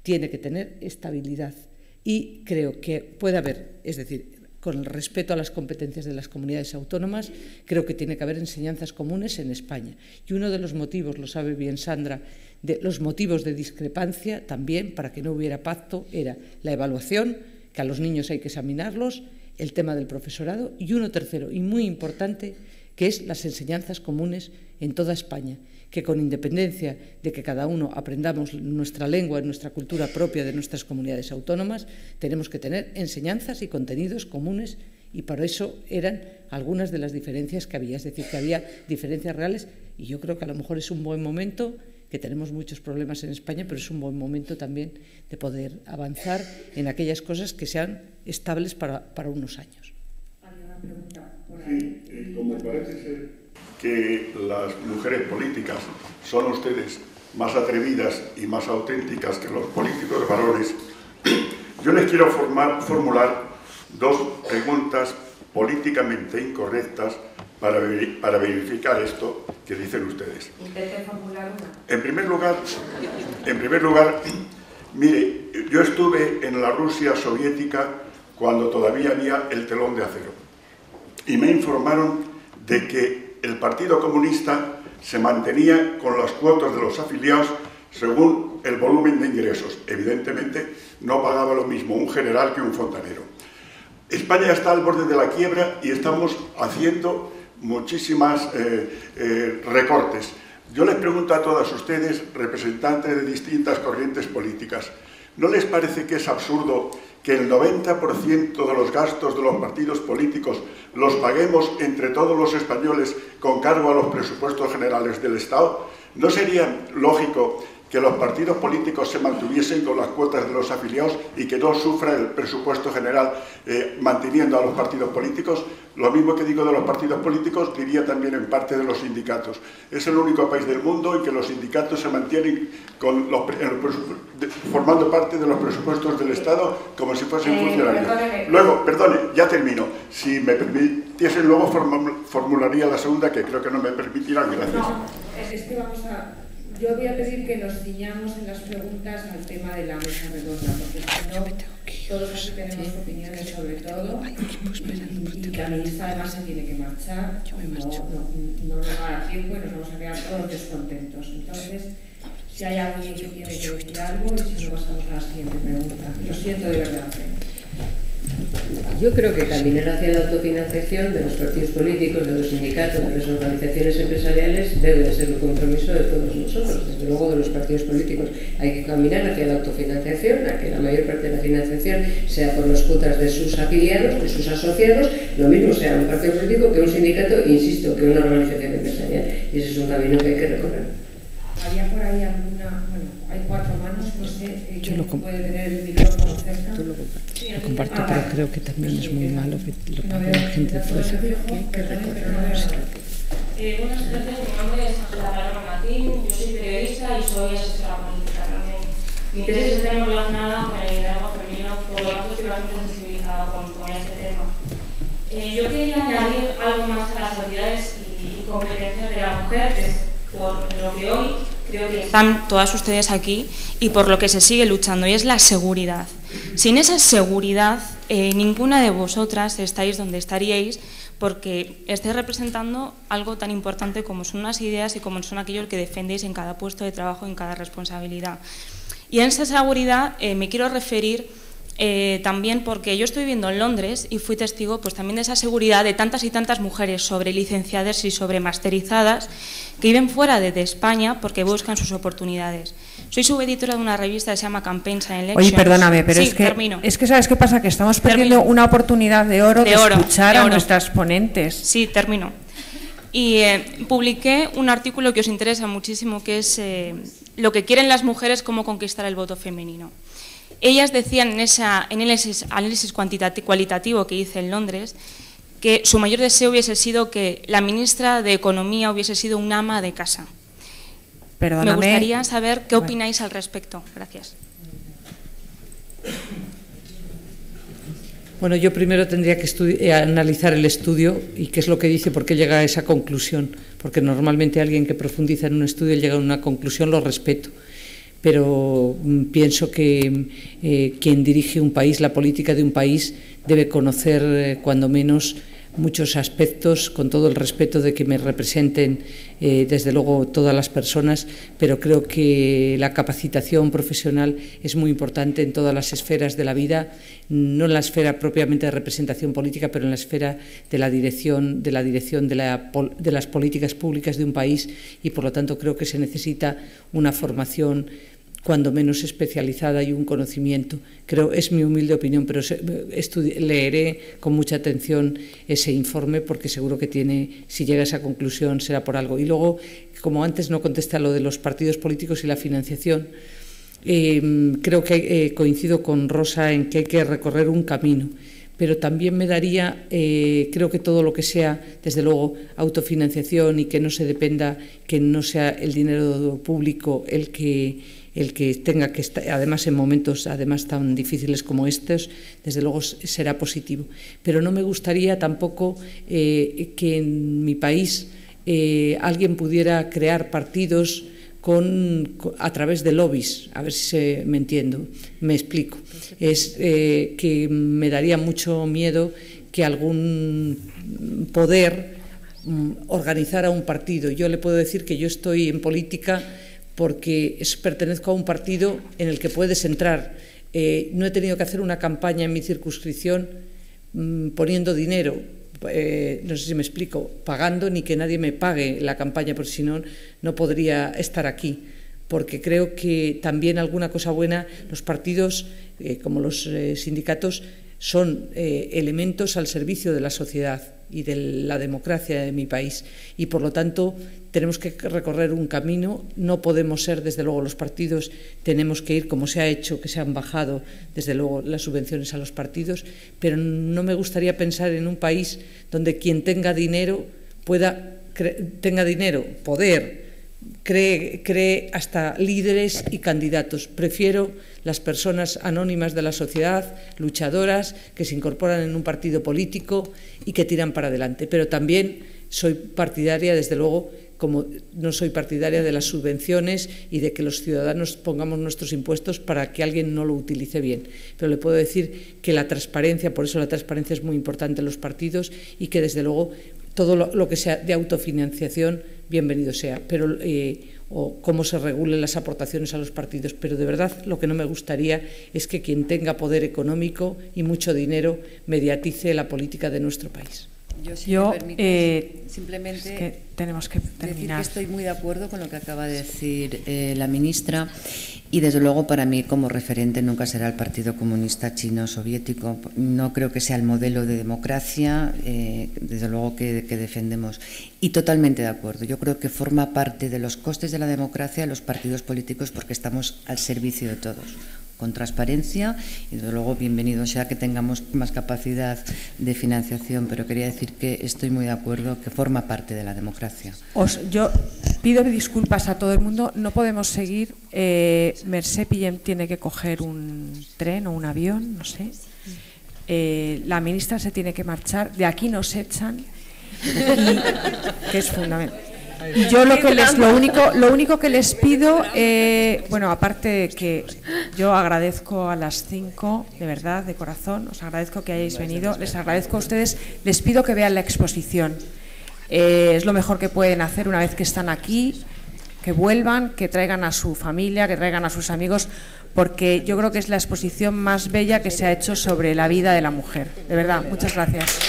Speaker 7: tiene que tener estabilidad, y creo que puede haber, es decir, con el respeto a las competencias de las comunidades autónomas, creo que tiene que haber enseñanzas comunes en España. Y uno de los motivos, lo sabe bien Sandra, de los motivos de discrepancia también para que no hubiera pacto era la evaluación, que a los niños hay que examinarlos, el tema del profesorado, y uno tercero y muy importante, que es las enseñanzas comunes en toda España, que con independencia de que cada uno aprendamos nuestra lengua, nuestra cultura propia de nuestras comunidades autónomas, tenemos que tener enseñanzas y contenidos comunes y por eso eran algunas de las diferencias que había, es decir, que había diferencias reales, y yo creo que a lo mejor es un buen momento, que tenemos muchos problemas en España, pero es un buen momento también de poder avanzar en aquellas cosas que sean estables para unos años.
Speaker 9: Sí, como parece ser que las mujeres políticas son ustedes más atrevidas y más auténticas que los políticos varones, yo les quiero formular dos preguntas políticamente incorrectas para verificar esto que dicen ustedes.
Speaker 2: Intenten formular una.
Speaker 9: En primer lugar, mire, yo estuve en la Rusia soviética cuando todavía había el telón de acero y me informaron de que el Partido Comunista se mantenía con las cuotas de los afiliados según el volumen de ingresos. Evidentemente no pagaba lo mismo un general que un fontanero. España está al borde de la quiebra y estamos haciendo muchísimas recortes. Yo les pregunto a todas ustedes, representantes de distintas corrientes políticas, ¿no les parece que es absurdo que el 90% de los gastos de los partidos políticos los paguemos entre todos los españoles con cargo a los presupuestos generales del Estado? ¿No sería lógico que los partidos políticos se mantuviesen con las cuotas de los afiliados y que no sufra el presupuesto general manteniendo a los partidos políticos? Lo mismo que digo de los partidos políticos, diría también en parte de los sindicatos. Es el único país del mundo en que los sindicatos se mantienen con formando parte de los presupuestos del Estado como si fuesen funcionarios. Luego, perdone, ya termino. Si me permitiesen, luego formularía la segunda, que creo que no me permitirán. Gracias.
Speaker 2: No, es que vamos a... Yo voy a pedir que nos ciñamos en las preguntas al tema de la mesa redonda, porque si no, todos aquí tenemos opiniones sobre todo, y la ministra además se tiene que marchar, no nos va a dar tiempo y nos vamos a quedar todos descontentos. Entonces, si hay alguien que tiene que decir algo, y si no, pasamos a la siguiente pregunta. Lo siento de verdad.
Speaker 6: Yo creo que caminar hacia la autofinanciación de los partidos políticos, de los sindicatos, de las organizaciones empresariales debe de ser un compromiso de todos nosotros, desde luego de los partidos políticos. Hay que caminar hacia la autofinanciación, a que la mayor parte de la financiación sea por las cuotas de sus afiliados, de sus asociados, lo mismo sea un partido político que un sindicato, e insisto, que una organización empresarial. Y ese es un camino que hay que recorrer.
Speaker 2: ¿Había por ahí alguna? Bueno, hay 4 manos, no sé, ¿quién puede tener el micrófono cerca?
Speaker 7: Lo comparto, pero creo que también es muy malo que la gente fuese que recorrer.
Speaker 10: Buenas tardes, mi nombre es Ángela Paloma Martín, yo soy periodista y soy asesora política también. Mi tesis está relacionada con el liderazgo femenino, por lo tanto estoy bastante sensibilizada con este tema. Yo quería añadir algo más a las habilidades y competencias de la mujer, que es por lo que hoy creo que están todas ustedes aquí y por lo que se sigue luchando, y es la seguridad. Sin esa seguridad, ninguna de vosotras estáis donde estaríais, porque estáis representando algo tan importante como son unas ideas y como son aquellos que defendéis en cada puesto de trabajo, en cada responsabilidad. Y en esa seguridad me quiero referir también porque yo estoy viviendo en Londres y fui testigo pues también de esa seguridad de tantas y tantas mujeres sobrelicenciadas y sobremasterizadas que viven fuera de España porque buscan sus oportunidades. Soy subeditora de una revista que se llama Campaigns and Elections.
Speaker 2: Oye, perdóname, pero
Speaker 10: sí,
Speaker 2: es que ¿sabes qué pasa? Que estamos perdiendo una oportunidad de oro de escuchar a nuestras ponentes.
Speaker 10: Sí, termino. Y publiqué un artículo que os interesa muchísimo, que es lo que quieren las mujeres, cómo conquistar el voto femenino. Ellas decían en ese análisis cualitativo que hice en Londres que su mayor deseo hubiese sido que la ministra de Economía hubiese sido un ama de casa.
Speaker 2: Perdóname.
Speaker 10: Me gustaría saber qué opináis al respecto. Gracias.
Speaker 7: Bueno, yo primero tendría que analizar el estudio y qué es lo que dice, por qué llega a esa conclusión, porque normalmente alguien que profundiza en un estudio llega a una conclusión, lo respeto. Pero pienso que quien dirige un país, la política de un país, debe conocer cuando menos muchos aspectos, con todo el respeto de que me representen desde luego todas las personas, pero creo que la capacitación profesional es muy importante en todas las esferas de la vida, no en la esfera propiamente de representación política, pero en la esfera de la dirección de las políticas públicas de un país, y por lo tanto creo que se necesita una formación cuando menos especializada y un conocimiento. Creo, es mi humilde opinión, pero leeré con mucha atención ese informe porque seguro que tiene, si llega a esa conclusión será por algo. Y luego, como antes no contesté a lo de los partidos políticos y la financiación, creo que coincido con Rosa en que hay que recorrer un camino, pero también me daría, creo que todo lo que sea, desde luego, autofinanciación y que no se dependa, que no sea el dinero público el que tenga que estar, además en momentos además tan difíciles como estos, desde luego será positivo. Pero no me gustaría tampoco que en mi país alguien pudiera crear partidos a través de lobbies, a ver si me entiendo, me explico. Es que me daría mucho miedo que algún poder organizara un partido. Yo le puedo decir que yo estoy en política porque pertenezco a un partido en el que puedes entrar. No he tenido que hacer una campaña en mi circunscripción poniendo dinero, no sé si me explico, pagando, ni que nadie me pague la campaña, porque si no, no podría estar aquí. Porque creo que también alguna cosa buena, los partidos, como los sindicatos, son elementos al servicio de la sociedad y de la democracia de mi país. Y, por lo tanto, tenemos que recorrer un camino. No podemos ser, desde luego, los partidos, tenemos que ir, como se ha hecho, que se han bajado, desde luego, las subvenciones a los partidos, pero no me gustaría pensar en un país donde quien tenga dinero poder, cree hasta líderes y candidatos. Prefiero las personas anónimas de la sociedad, luchadoras, que se incorporan en un partido político y que tiran para adelante. Pero también soy partidaria, desde luego, como no soy partidaria de las subvenciones y de que los ciudadanos pongamos nuestros impuestos para que alguien no lo utilice bien. Pero le puedo decir que la transparencia, por eso la transparencia es muy importante en los partidos y que, desde luego, todo lo que sea de autofinanciación, bienvenido sea, pero o cómo se regulen las aportaciones a los partidos. Pero de verdad lo que no me gustaría es que quien tenga poder económico y mucho dinero mediatice la política de nuestro país.
Speaker 3: Yo simplemente
Speaker 2: es que tenemos que terminar.
Speaker 3: Decir que estoy muy de acuerdo con lo que acaba de decir la ministra, y desde luego para mí como referente nunca será el Partido Comunista Chino Soviético. No creo que sea el modelo de democracia, desde luego que defendemos, y totalmente de acuerdo. Yo creo que forma parte de los costes de la democracia los partidos políticos, porque estamos al servicio de todos, con transparencia, y desde luego bienvenido sea que tengamos más capacidad de financiación, pero quería decir que estoy muy de acuerdo que forma parte de la democracia.
Speaker 2: Yo pido disculpas a todo el mundo, no podemos seguir. Mercè Pillem tiene que coger un tren o un avión, no sé. La ministra se tiene que marchar, de aquí nos echan, que es fundamental. Y yo lo único que les pido, bueno, aparte que yo agradezco a las 5, de verdad, de corazón, os agradezco que hayáis venido, les agradezco a ustedes, les pido que vean la exposición. Es lo mejor que pueden hacer una vez que están aquí, que vuelvan, que traigan a su familia, que traigan a sus amigos, porque yo creo que es la exposición más bella que se ha hecho sobre la vida de la mujer. De verdad, muchas gracias.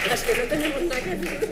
Speaker 6: Las que no tenemos nada que hacer.